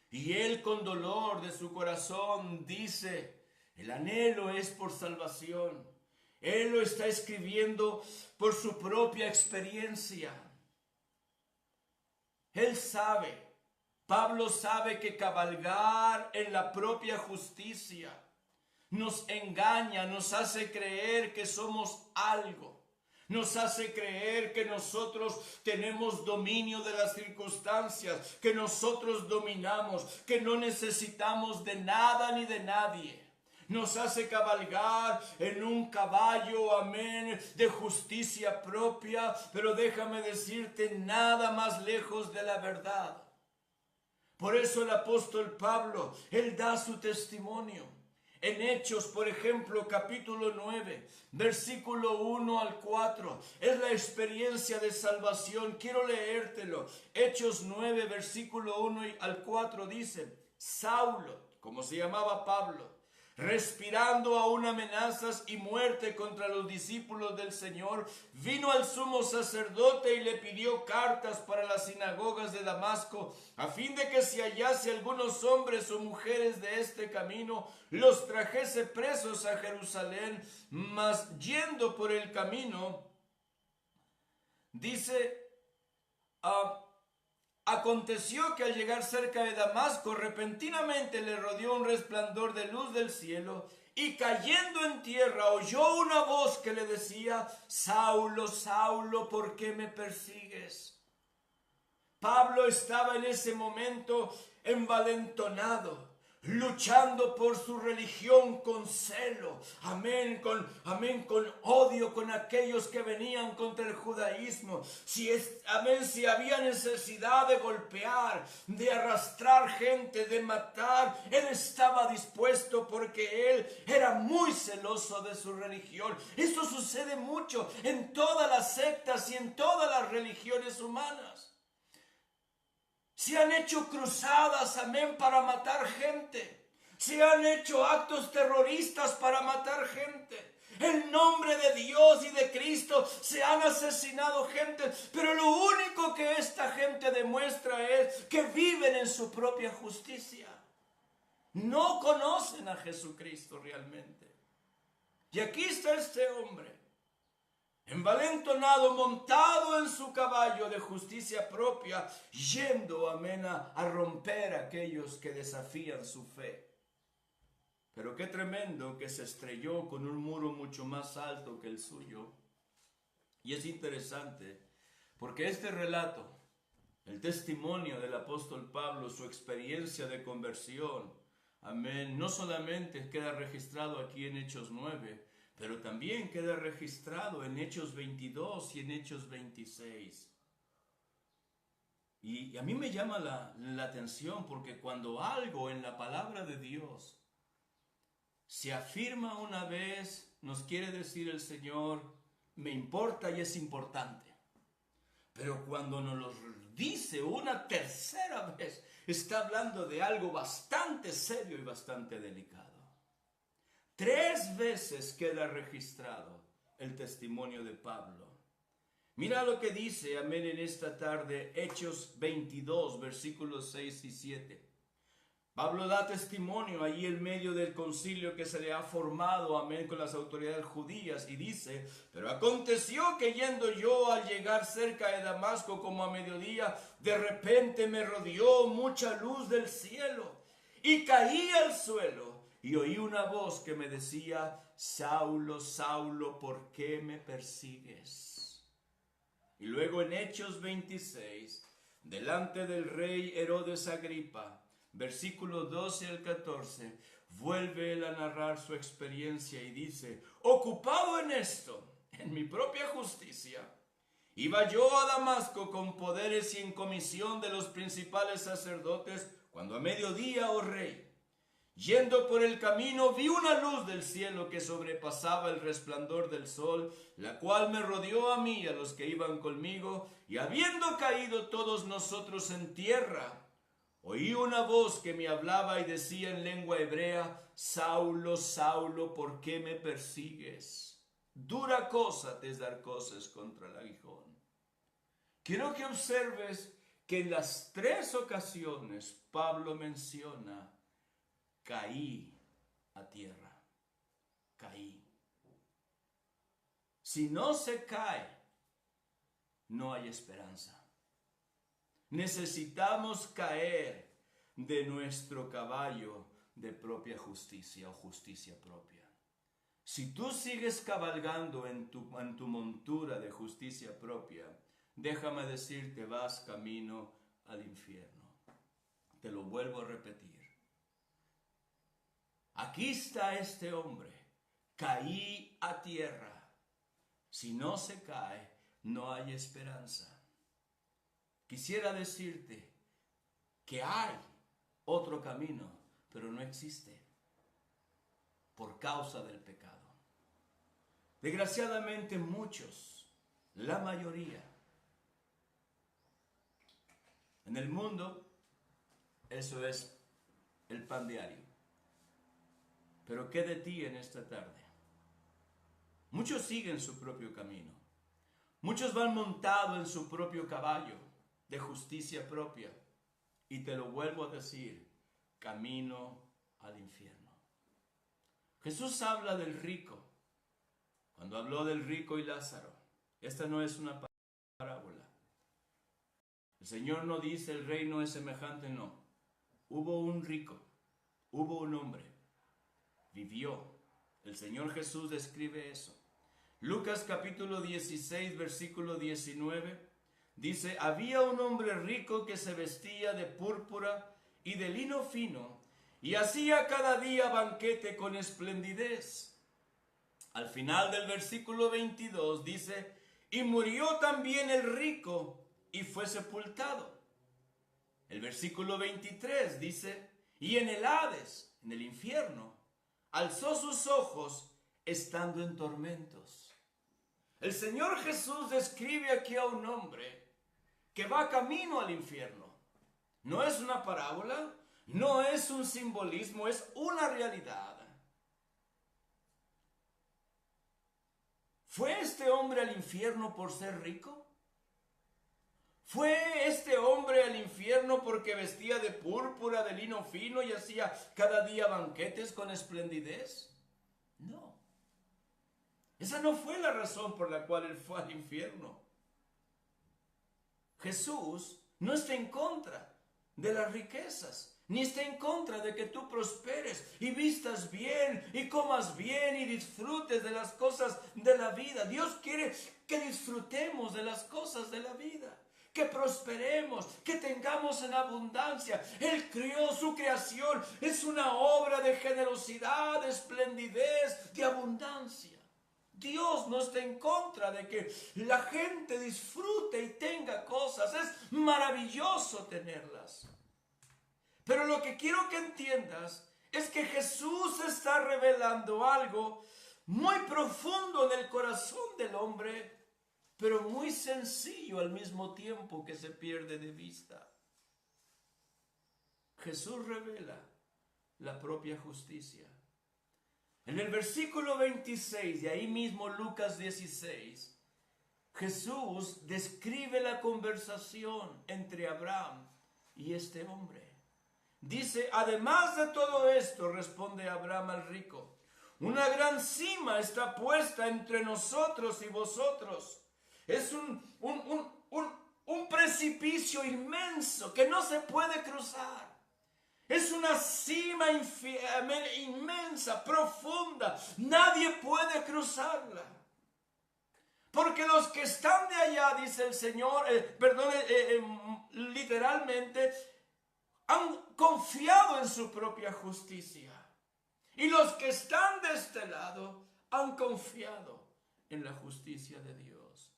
y él con dolor de su corazón dice, el anhelo es por salvación. Él lo está escribiendo por su propia experiencia. Él sabe, Pablo sabe que cabalgar en la propia justicia nos engaña, nos hace creer que somos algo. Nos hace creer que nosotros tenemos dominio de las circunstancias, que nosotros dominamos, que no necesitamos de nada ni de nadie. Nos hace cabalgar en un caballo, amén, de justicia propia, pero déjame decirte, nada más lejos de la verdad. Por eso el apóstol Pablo, él da su testimonio. En Hechos, por ejemplo, capítulo 9, versículo 1 al 4, es la experiencia de salvación. Quiero leértelo. Hechos 9, versículo 1 al 4 dice: Saulo, como se llamaba Pablo, respirando aún amenazas y muerte contra los discípulos del Señor, vino al sumo sacerdote y le pidió cartas para las sinagogas de Damasco, a fin de que si hallase algunos hombres o mujeres de este camino, los trajese presos a Jerusalén. Mas yendo por el camino, dice, aconteció que al llegar cerca de Damasco, repentinamente le rodeó un resplandor de luz del cielo, y cayendo en tierra oyó una voz que le decía: Saulo, Saulo, ¿por qué me persigues? Pablo estaba en ese momento envalentonado, luchando por su religión con celo, amén, con odio, con aquellos que venían contra el judaísmo. Si había necesidad de golpear, de arrastrar gente, de matar, él estaba dispuesto, porque él era muy celoso de su religión. Esto sucede mucho en todas las sectas y en todas las religiones humanas. Se han hecho cruzadas, amén, para matar gente. Se han hecho actos terroristas para matar gente. En nombre de Dios y de Cristo se han asesinado gente. Pero lo único que esta gente demuestra es que viven en su propia justicia. No conocen a Jesucristo realmente. Y aquí está este hombre, envalentonado, montado en su caballo de justicia propia, yendo, amén, a romper a aquellos que desafían su fe. Pero qué tremendo que se estrelló con un muro mucho más alto que el suyo. Y es interesante, porque este relato, el testimonio del apóstol Pablo, su experiencia de conversión, amén, no solamente queda registrado aquí en Hechos 9, pero también queda registrado en Hechos 22 y en Hechos 26. Y a mí me llama la atención, porque cuando algo en la palabra de Dios se afirma una vez, nos quiere decir el Señor, me importa y es importante. Pero cuando nos lo dice una tercera vez, está hablando de algo bastante serio y bastante delicado. 3 veces queda registrado el testimonio de Pablo. Mira lo que dice, amén, en esta tarde, Hechos 22, versículos 6 y 7. Pablo da testimonio ahí en medio del concilio que se le ha formado, amén, con las autoridades judías, y dice: pero aconteció que yendo yo al llegar cerca de Damasco como a mediodía, de repente me rodeó mucha luz del cielo, y caí al suelo, y oí una voz que me decía: Saulo, Saulo, ¿por qué me persigues? Y luego en Hechos 26, delante del rey Herodes Agripa, versículos 12 al 14, vuelve él a narrar su experiencia y dice: ocupado en esto, en mi propia justicia, iba yo a Damasco con poderes y en comisión de los principales sacerdotes, cuando a mediodía, oh rey, yendo por el camino, vi una luz del cielo que sobrepasaba el resplandor del sol, la cual me rodeó a mí y a los que iban conmigo, y habiendo caído todos nosotros en tierra, oí una voz que me hablaba y decía en lengua hebrea: Saulo, Saulo, ¿por qué me persigues? Dura cosa te es dar cosas contra el aguijón. Quiero que observes que en las 3 ocasiones Pablo menciona: caí a tierra, caí. Si no se cae, no hay esperanza. Necesitamos caer de nuestro caballo de propia justicia o justicia propia. Si tú sigues cabalgando en tu montura de justicia propia, déjame decirte, vas camino al infierno. Te lo vuelvo a repetir. Aquí está este hombre. Caí a tierra. Si no se cae, no hay esperanza. Quisiera decirte que hay otro camino, pero no existe por causa del pecado. Desgraciadamente muchos, la mayoría, en el mundo, eso es el pan diario. Pero ¿qué de ti en esta tarde? Muchos siguen su propio camino. Muchos van montados en su propio caballo de justicia propia. Y te lo vuelvo a decir, camino al infierno. Jesús habla del rico. Cuando habló del rico y Lázaro, esta no es una parábola. El Señor no dice el reino es semejante, no. Hubo un rico, hubo un hombre, vivió. El Señor Jesús describe eso. Lucas capítulo 16, versículo 19, dice, había un hombre rico que se vestía de púrpura y de lino fino, y hacía cada día banquete con esplendidez. Al final del versículo 22 dice, y murió también el rico y fue sepultado. El versículo 23 dice, y en el Hades, en el infierno, alzó sus ojos estando en tormentos. El Señor Jesús describe aquí a un hombre que va camino al infierno. No es una parábola, no es un simbolismo, es una realidad. ¿Fue este hombre al infierno por ser rico? ¿Fue este hombre al infierno porque vestía de púrpura, de lino fino y hacía cada día banquetes con esplendidez? No. Esa no fue la razón por la cual él fue al infierno. Jesús no está en contra de las riquezas, ni está en contra de que tú prosperes y vistas bien y comas bien y disfrutes de las cosas de la vida. Dios quiere que disfrutemos de las cosas de la vida, que prosperemos, que tengamos en abundancia. Él creó su creación, es una obra de generosidad, de esplendidez, de abundancia. Dios no está en contra de que la gente disfrute y tenga cosas. Es maravilloso tenerlas. Pero lo que quiero que entiendas es que Jesús está revelando algo muy profundo en el corazón del hombre, pero muy sencillo al mismo tiempo que se pierde de vista. Jesús revela la propia justicia. En el versículo 26, de ahí mismo Lucas 16, Jesús describe la conversación entre Abraham y este hombre. Dice, además de todo esto, responde Abraham al rico, una gran cima está puesta entre nosotros y vosotros. Es un precipicio inmenso que no se puede cruzar. Es una cima inmensa, profunda. Nadie puede cruzarla. Porque los que están de allá, dice el Señor, literalmente, han confiado en su propia justicia. Y los que están de este lado han confiado en la justicia de Dios.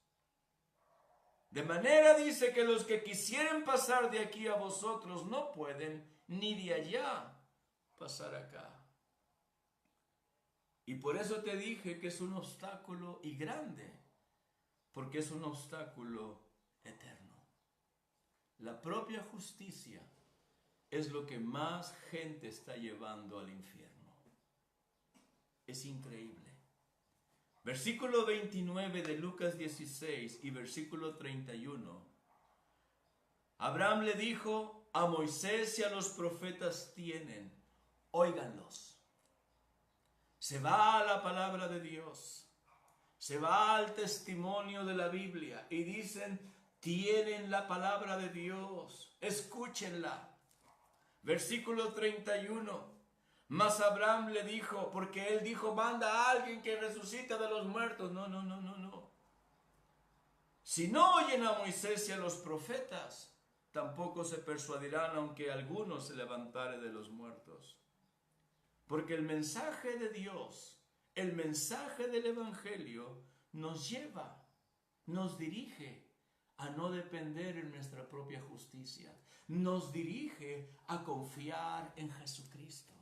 De manera dice que los que quisieren pasar de aquí a vosotros no pueden, ni de allá pasar acá. Y por eso te dije que es un obstáculo y grande, porque es un obstáculo eterno. La propia justicia es lo que más gente está llevando al infierno. Es increíble. Versículo 29 de Lucas 16 y versículo 31. Abraham le dijo, a Moisés y a los profetas tienen, óiganlos. Se va a la palabra de Dios, se va al testimonio de la Biblia y dicen, tienen la palabra de Dios, escúchenla. Versículo 31. Mas Abraham le dijo, porque él dijo, manda a alguien que resucite de los muertos. No. Si no oyen a Moisés y a los profetas, tampoco se persuadirán, aunque alguno se levantare de los muertos. Porque el mensaje de Dios, el mensaje del Evangelio, nos lleva, nos dirige a no depender en nuestra propia justicia. Nos dirige a confiar en Jesucristo,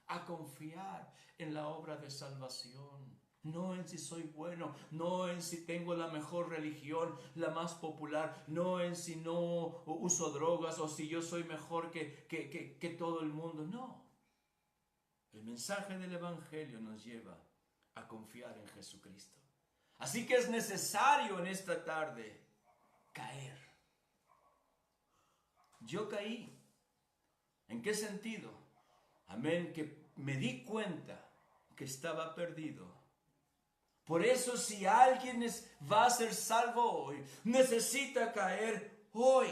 a confiar en la obra de salvación. No en si soy bueno, no en si tengo la mejor religión, la más popular, no en si no uso drogas o si yo soy mejor que todo el mundo. No. El mensaje del Evangelio nos lleva a confiar en Jesucristo. Así que es necesario en esta tarde caer. Yo caí. ¿En qué sentido? Amén, que me di cuenta que estaba perdido. Por eso si alguien va a ser salvo hoy, necesita caer hoy,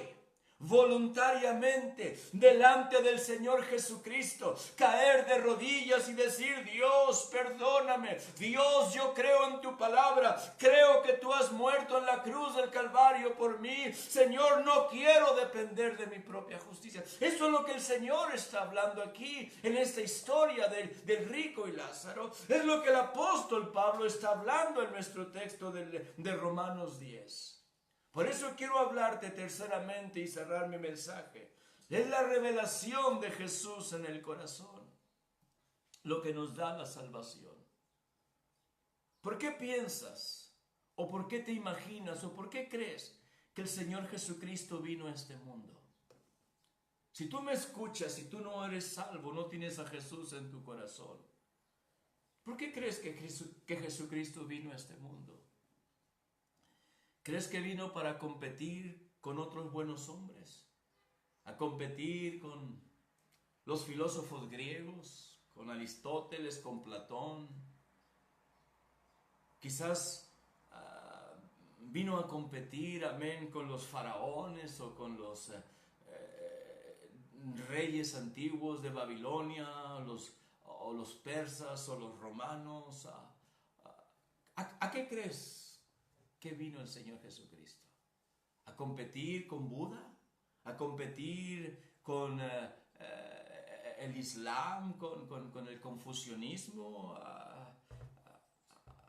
voluntariamente, delante del Señor Jesucristo, caer de rodillas y decir, Dios, perdóname, Dios, yo creo en tu palabra, creo que tú has muerto en la cruz del Calvario por mí, Señor, no quiero depender de mi propia justicia. Eso es lo que el Señor está hablando aquí, en esta historia del rico y Lázaro, es lo que el apóstol Pablo está hablando en nuestro texto de Romanos 10. Por eso quiero hablarte terceramente y cerrar mi mensaje. Es la revelación de Jesús en el corazón, lo que nos da la salvación. ¿Por qué piensas, o por qué te imaginas, o por qué crees que el Señor Jesucristo vino a este mundo? Si tú me escuchas y tú no eres salvo, no tienes a Jesús en tu corazón, ¿por qué crees que Jesucristo vino a este mundo? ¿Crees que vino para competir con otros buenos hombres? A competir con los filósofos griegos, con Aristóteles, con Platón. Quizás vino a competir, amén, con los faraones o con los reyes antiguos de Babilonia, o los persas o los romanos. ¿A qué crees que vino el Señor Jesucristo? ¿A competir con Buda? ¿A competir con el Islam? ¿Con el confucianismo?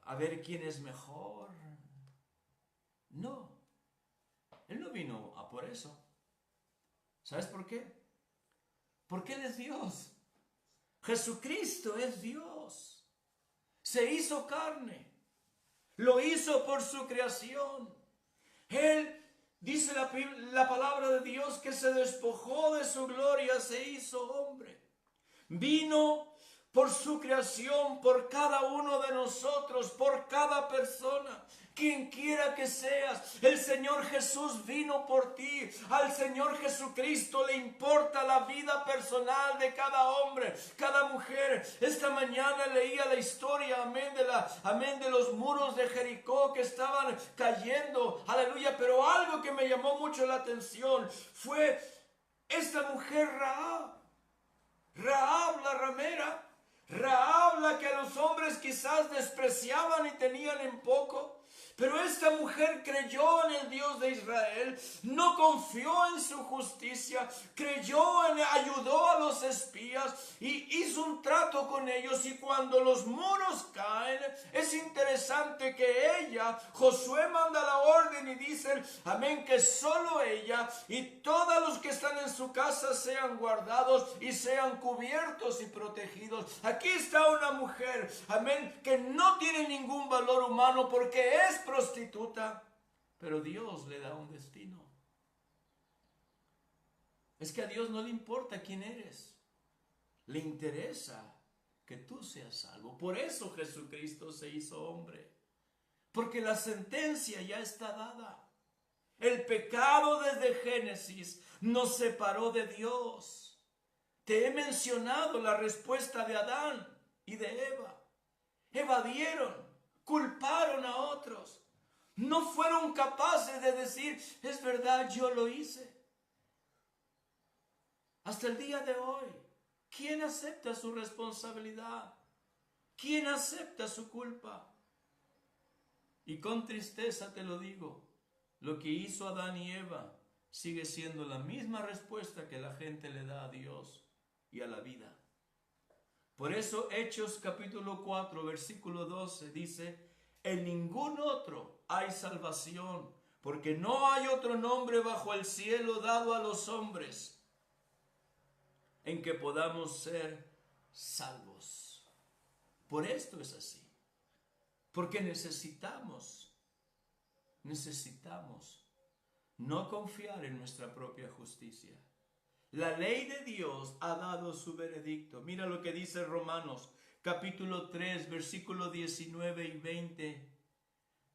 ¿A ver quién es mejor? No. Él no vino a por eso. ¿Sabes por qué? Porque Él es Dios. Jesucristo es Dios. Se hizo carne. Lo hizo por su creación. Él, dice la palabra de Dios, que se despojó de su gloria, se hizo hombre. Vino por su creación, por cada uno de nosotros, por cada persona. Quien quiera que seas, el Señor Jesús vino por ti. Al Señor Jesucristo le importa la vida personal de cada hombre, cada mujer. Esta mañana leía la historia, amén, de los muros de Jericó que estaban cayendo, aleluya. Pero algo que me llamó mucho la atención fue esta mujer Rahab la ramera, Rahab la que a los hombres quizás despreciaban y tenían en poco. Pero esta mujer creyó en el Dios de Israel, no confió en su justicia, ayudó a los espías y hizo un trato con ellos. Y cuando los muros caen, es interesante que Josué manda la orden y dice, amén, que solo ella y todos los que están en su casa sean guardados y sean cubiertos y protegidos. Aquí está una mujer, amén, que no tiene ningún valor humano porque es prostituta, pero Dios le da un destino. Es que a Dios no le importa quién eres, le interesa que tú seas salvo. Por eso Jesucristo se hizo hombre, porque la sentencia ya está dada. El pecado desde Génesis nos separó de Dios. Te he mencionado la respuesta de Adán y de Eva. Evadieron, culparon a otros. No fueron capaces de decir, es verdad, yo lo hice. Hasta el día de hoy, ¿quién acepta su responsabilidad? ¿Quién acepta su culpa? Y con tristeza te lo digo, lo que hizo Adán y Eva sigue siendo la misma respuesta que la gente le da a Dios y a la vida. Por eso Hechos capítulo 4 versículo 12 dice, en ningún otro hay salvación, porque no hay otro nombre bajo el cielo dado a los hombres en que podamos ser salvos. Por esto es así, porque necesitamos no confiar en nuestra propia justicia. La ley de Dios ha dado su veredicto. Mira lo que dice Romanos capítulo 3 versículo 19 y 20.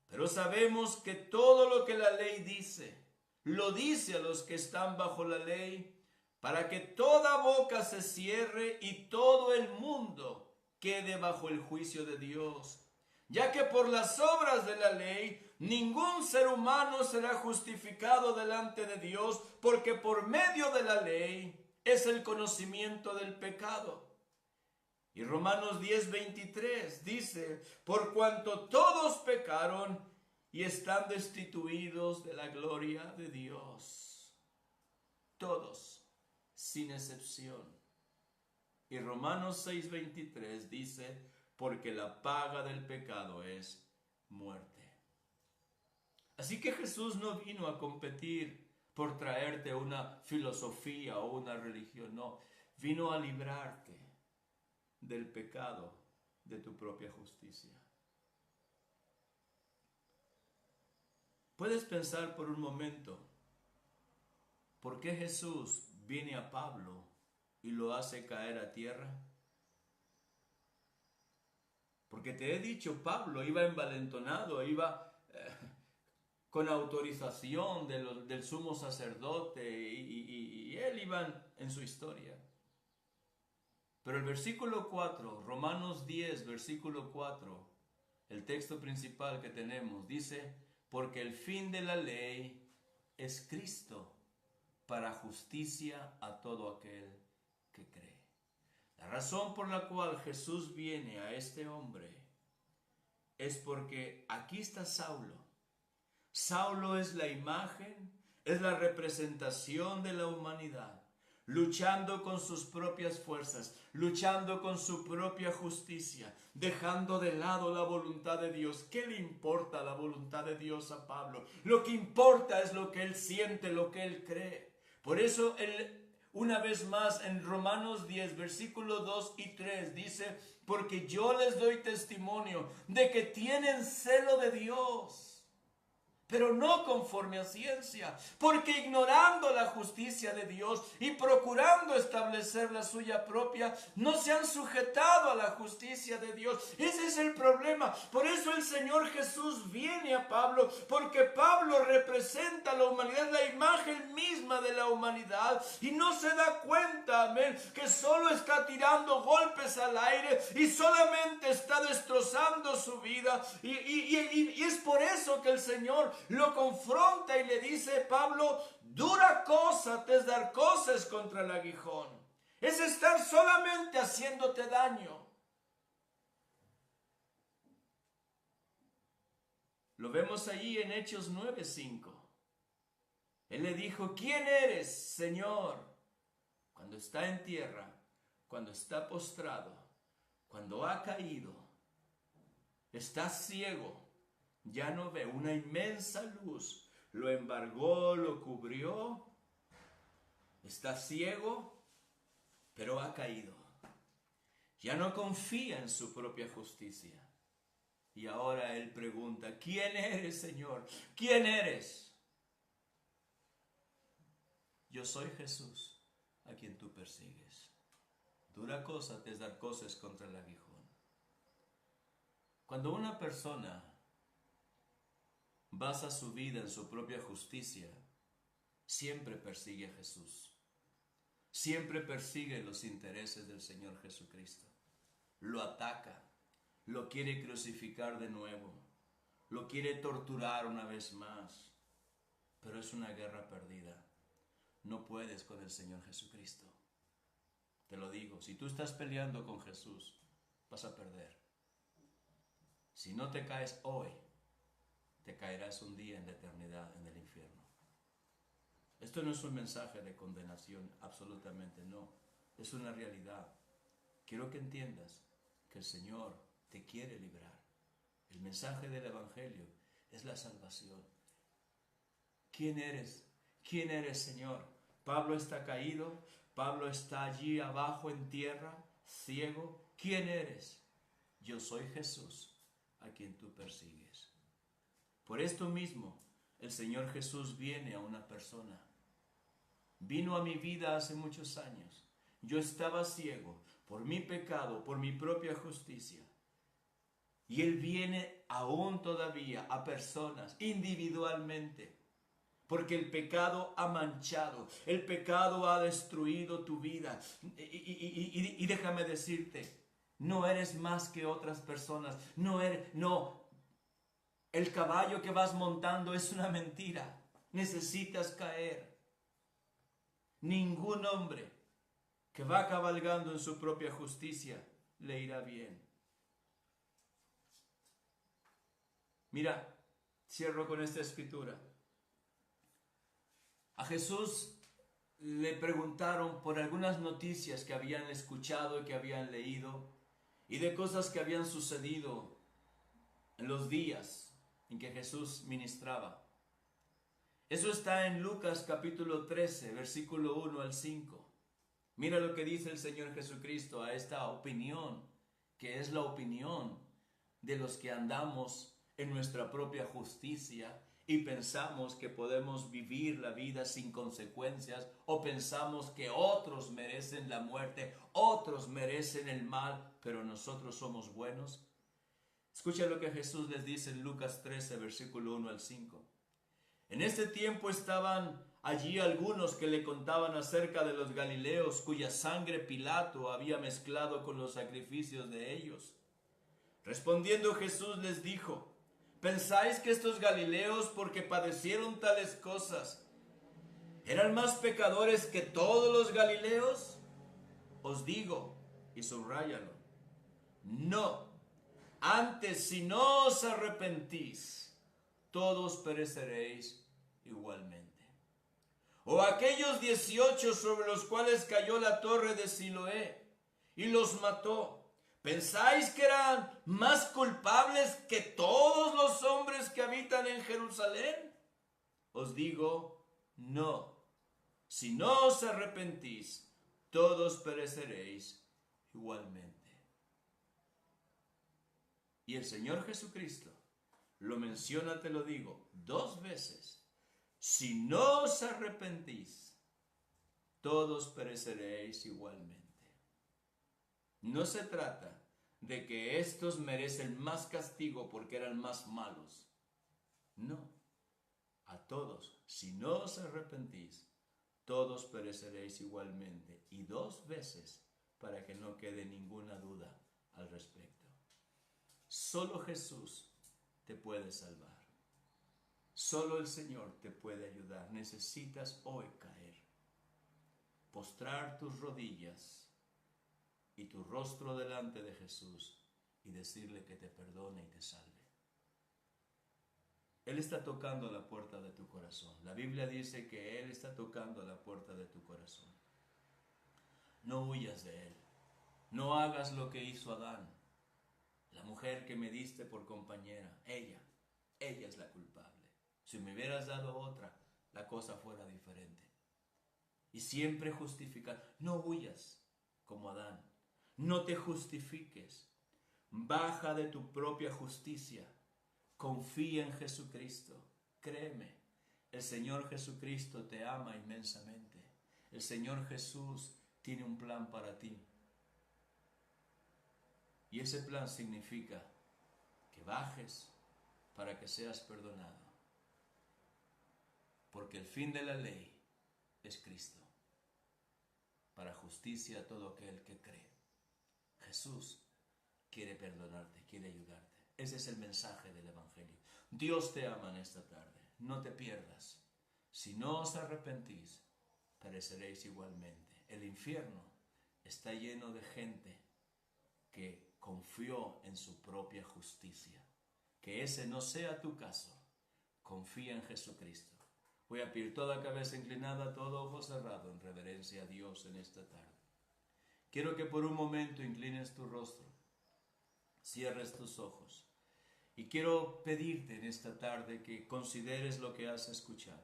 Pero sabemos que todo lo que la ley dice, lo dice a los que están bajo la ley, para que toda boca se cierre y todo el mundo quede bajo el juicio de Dios. Ya que por las obras de la ley ningún ser humano será justificado delante de Dios, porque por medio de la ley es el conocimiento del pecado. Y Romanos 10:23 dice, por cuanto todos pecaron y están destituidos de la gloria de Dios. Todos, sin excepción. Y Romanos 6:23 dice, porque la paga del pecado es muerte. Así que Jesús no vino a competir por traerte una filosofía o una religión, no. Vino a librarte del pecado de tu propia justicia. Puedes pensar por un momento, ¿por qué Jesús viene a Pablo y lo hace caer a tierra? Porque te he dicho, Pablo iba envalentonado, iba con autorización del sumo sacerdote y él iba en su historia. Pero el versículo 4, Romanos 10, versículo 4, el texto principal que tenemos, dice, porque el fin de la ley es Cristo para justicia a todo aquel que cree. La razón por la cual Jesús viene a este hombre es porque aquí está Saulo. Saulo es la imagen, es la representación de la humanidad, luchando con sus propias fuerzas, luchando con su propia justicia, dejando de lado la voluntad de Dios. ¿Qué le importa la voluntad de Dios a Pablo? Lo que importa es lo que él siente, lo que él cree. Por eso una vez más en Romanos 10, versículos 2 y 3 dice, porque yo les doy testimonio de que tienen celo de Dios, pero no conforme a ciencia, porque ignorando la justicia de Dios y procurando establecer la suya propia, no se han sujetado a la justicia de Dios. Ese es el problema. Por eso el Señor Jesús viene a Pablo, porque Pablo representa a la humanidad, la imagen misma de la humanidad, y no se da cuenta, amén, que solo está tirando golpes al aire y solamente está destrozando su vida. Y es por eso que el Señor lo confronta y le dice, Pablo, dura cosa te es dar cosas contra el aguijón. Es estar solamente haciéndote daño. Lo vemos allí en Hechos 9:5. Él le dijo, ¿quién eres, Señor? Cuando está en tierra, cuando está postrado, cuando ha caído, está ciego, ya no ve, una inmensa luz lo embargó, lo cubrió, está ciego, pero ha caído. Ya no confía en su propia justicia. Y ahora él pregunta, ¿quién eres, Señor? ¿Quién eres? Yo soy Jesús, a quien tú persigues. Dura cosa te es dar cosas contra el aguijón. Cuando una persona basa su vida en su propia justicia, siempre persigue a Jesús. Siempre persigue los intereses del Señor Jesucristo. Lo ataca, lo quiere crucificar de nuevo, lo quiere torturar una vez más, pero es una guerra perdida. No puedes con el Señor Jesucristo. Te lo digo, si tú estás peleando con Jesús, vas a perder. Si no te caes hoy, te caerás un día en la eternidad en el infierno. Esto no es un mensaje de condenación, absolutamente no. Es una realidad. Quiero que entiendas que el Señor te quiere librar. El mensaje del Evangelio es la salvación. ¿Quién eres? ¿Quién eres, Señor? Pablo está caído, Pablo está allí abajo en tierra, ciego. ¿Quién eres? Yo soy Jesús, a quien tú persigues. Por esto mismo, el Señor Jesús viene a una persona. Vino a mi vida hace muchos años. Yo estaba ciego por mi pecado, por mi propia justicia. Y Él viene aún todavía a personas individualmente. Porque el pecado ha manchado, el pecado ha destruido tu vida. Y déjame decirte, no eres más que otras personas. El caballo que vas montando es una mentira. Necesitas caer. Ningún hombre que va cabalgando en su propia justicia le irá bien. Mira, cierro con esta escritura. A Jesús le preguntaron por algunas noticias que habían escuchado y que habían leído y de cosas que habían sucedido en los días en que Jesús ministraba. Eso está en Lucas capítulo 13, versículo 1 al 5. Mira lo que dice el Señor Jesucristo a esta opinión, que es la opinión de los que andamos en nuestra propia justicia y pensamos que podemos vivir la vida sin consecuencias, o pensamos que otros merecen la muerte, otros merecen el mal, pero nosotros somos buenos. Escucha lo que Jesús les dice en Lucas 13, versículo 1 al 5. En este tiempo estaban allí algunos que le contaban acerca de los galileos cuya sangre Pilato había mezclado con los sacrificios de ellos. Respondiendo Jesús les dijo: ¿pensáis que estos galileos, porque padecieron tales cosas, eran más pecadores que todos los galileos? Os digo, y subráyalo, no. Antes, si no os arrepentís, todos pereceréis igualmente. O aquellos 18 sobre los cuales cayó la torre de Siloé y los mató, ¿pensáis que eran más culpables que todos los hombres que habitan en Jerusalén? Os digo, no. Si no os arrepentís, todos pereceréis igualmente. Y el Señor Jesucristo lo menciona, te lo digo, 2 veces. Si no os arrepentís, todos pereceréis igualmente. No se trata de que estos merecen más castigo porque eran más malos. No. A todos, si no os arrepentís, todos pereceréis igualmente. Y 2 veces para que no quede ninguna duda al respecto. Solo Jesús te puede salvar. Solo el Señor te puede ayudar. Necesitas hoy caer, postrar tus rodillas y tu rostro delante de Jesús y decirle que te perdone y te salve. Él está tocando la puerta de tu corazón. La Biblia dice que Él está tocando la puerta de tu corazón. No huyas de Él. No hagas lo que hizo Adán. La mujer que me diste por compañera, ella es la culpable. Si me hubieras dado otra, la cosa fuera diferente. Y siempre justificar. No huyas como Adán. No te justifiques. Baja de tu propia justicia. Confía en Jesucristo. Créeme, el Señor Jesucristo te ama inmensamente. El Señor Jesús tiene un plan para ti. Y ese plan significa que bajes para que seas perdonado. Porque el fin de la ley es Cristo, para justicia a todo aquel que cree. Jesús quiere perdonarte, quiere ayudarte. Ese es el mensaje del Evangelio. Dios te ama en esta tarde. No te pierdas. Si no os arrepentís, pereceréis igualmente. El infierno está lleno de gente que confió en su propia justicia. Que ese no sea tu caso. Confía en Jesucristo. Voy a pedir toda cabeza inclinada, todo ojo cerrado, en reverencia a Dios en esta tarde. Quiero que por un momento inclines tu rostro, cierres tus ojos y quiero pedirte en esta tarde que consideres lo que has escuchado.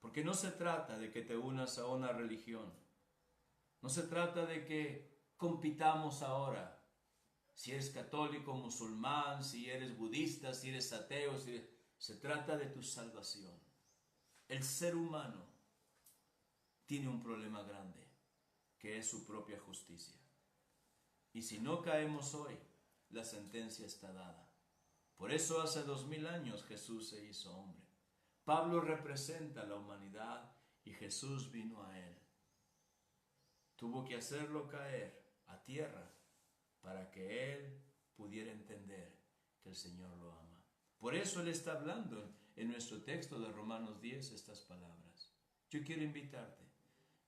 Porque no se trata de que te unas a una religión, no se trata de que compitamos ahora, si eres católico, musulmán, si eres budista, si eres ateo, se trata de tu salvación. El ser humano tiene un problema grande, que es su propia justicia. Y si no caemos hoy, la sentencia está dada. Por eso hace 2000 años Jesús se hizo hombre. Pablo representa a la humanidad y Jesús vino a él. Tuvo que hacerlo caer a tierra para que él pudiera entender que el Señor lo ama. Por eso él está hablando en nuestro texto de Romanos 10 estas palabras. Yo quiero invitarte.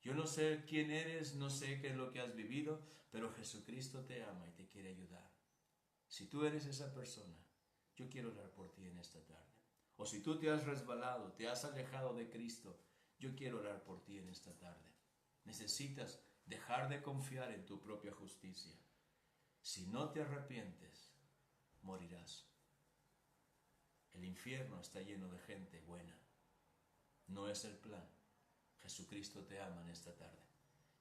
Yo no sé quién eres, no sé qué es lo que has vivido, pero Jesucristo te ama y te quiere ayudar. Si tú eres esa persona, yo quiero orar por ti en esta tarde. O si tú te has resbalado, te has alejado de Cristo, yo quiero orar por ti en esta tarde. Necesitas dejar de confiar en tu propia justicia. Si no te arrepientes, morirás. El infierno está lleno de gente buena. No es el plan. Jesucristo te ama en esta tarde.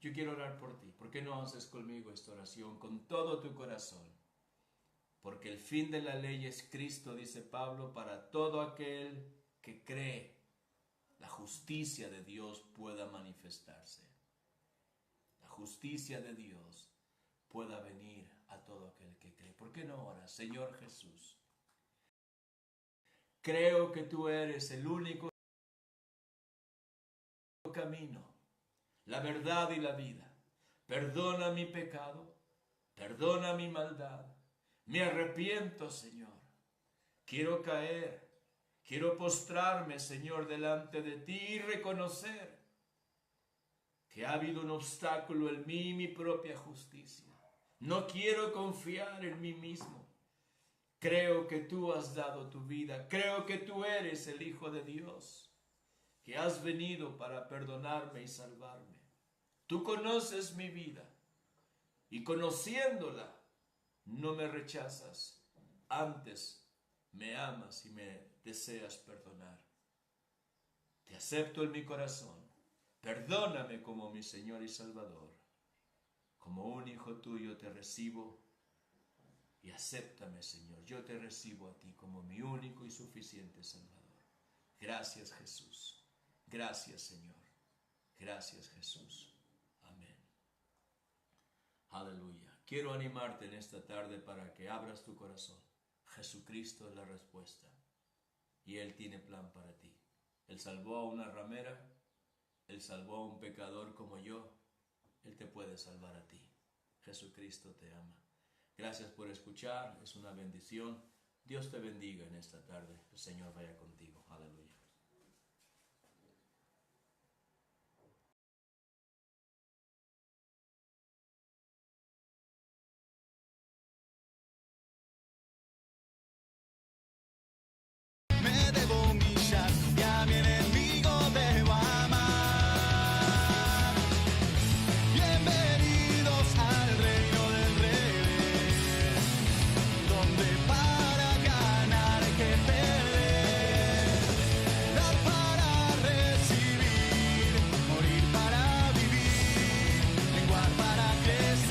Yo quiero orar por ti. ¿Por qué no haces conmigo esta oración con todo tu corazón? Porque el fin de la ley es Cristo, dice Pablo, para todo aquel que cree. La justicia de Dios pueda manifestarse. La justicia de Dios pueda venir a todo aquel que cree. ¿Por qué no oras? Señor Jesús, creo que tú eres el único camino, la verdad y la vida. Perdona mi pecado, perdona mi maldad. Me arrepiento, Señor. Quiero caer, quiero postrarme, Señor, delante de ti y reconocer que ha habido un obstáculo en mí y mi propia justicia. No quiero confiar en mí mismo. Creo que tú has dado tu vida. Creo que tú eres el Hijo de Dios, que has venido para perdonarme y salvarme. Tú conoces mi vida y conociéndola no me rechazas. Antes me amas y me deseas perdonar. Te acepto en mi corazón. Perdóname como mi Señor y Salvador. Como un hijo tuyo te recibo y acéptame, Señor. Yo te recibo a ti como mi único y suficiente Salvador. Gracias, Jesús. Gracias, Señor. Gracias, Jesús. Amén. Aleluya. Quiero animarte en esta tarde para que abras tu corazón. Jesucristo es la respuesta y Él tiene plan para ti. Él salvó a una ramera, Él salvó a un pecador como yo. Él te puede salvar a ti. Jesucristo te ama. Gracias por escuchar, es una bendición. Dios te bendiga en esta tarde. El Señor vaya contigo. Aleluya.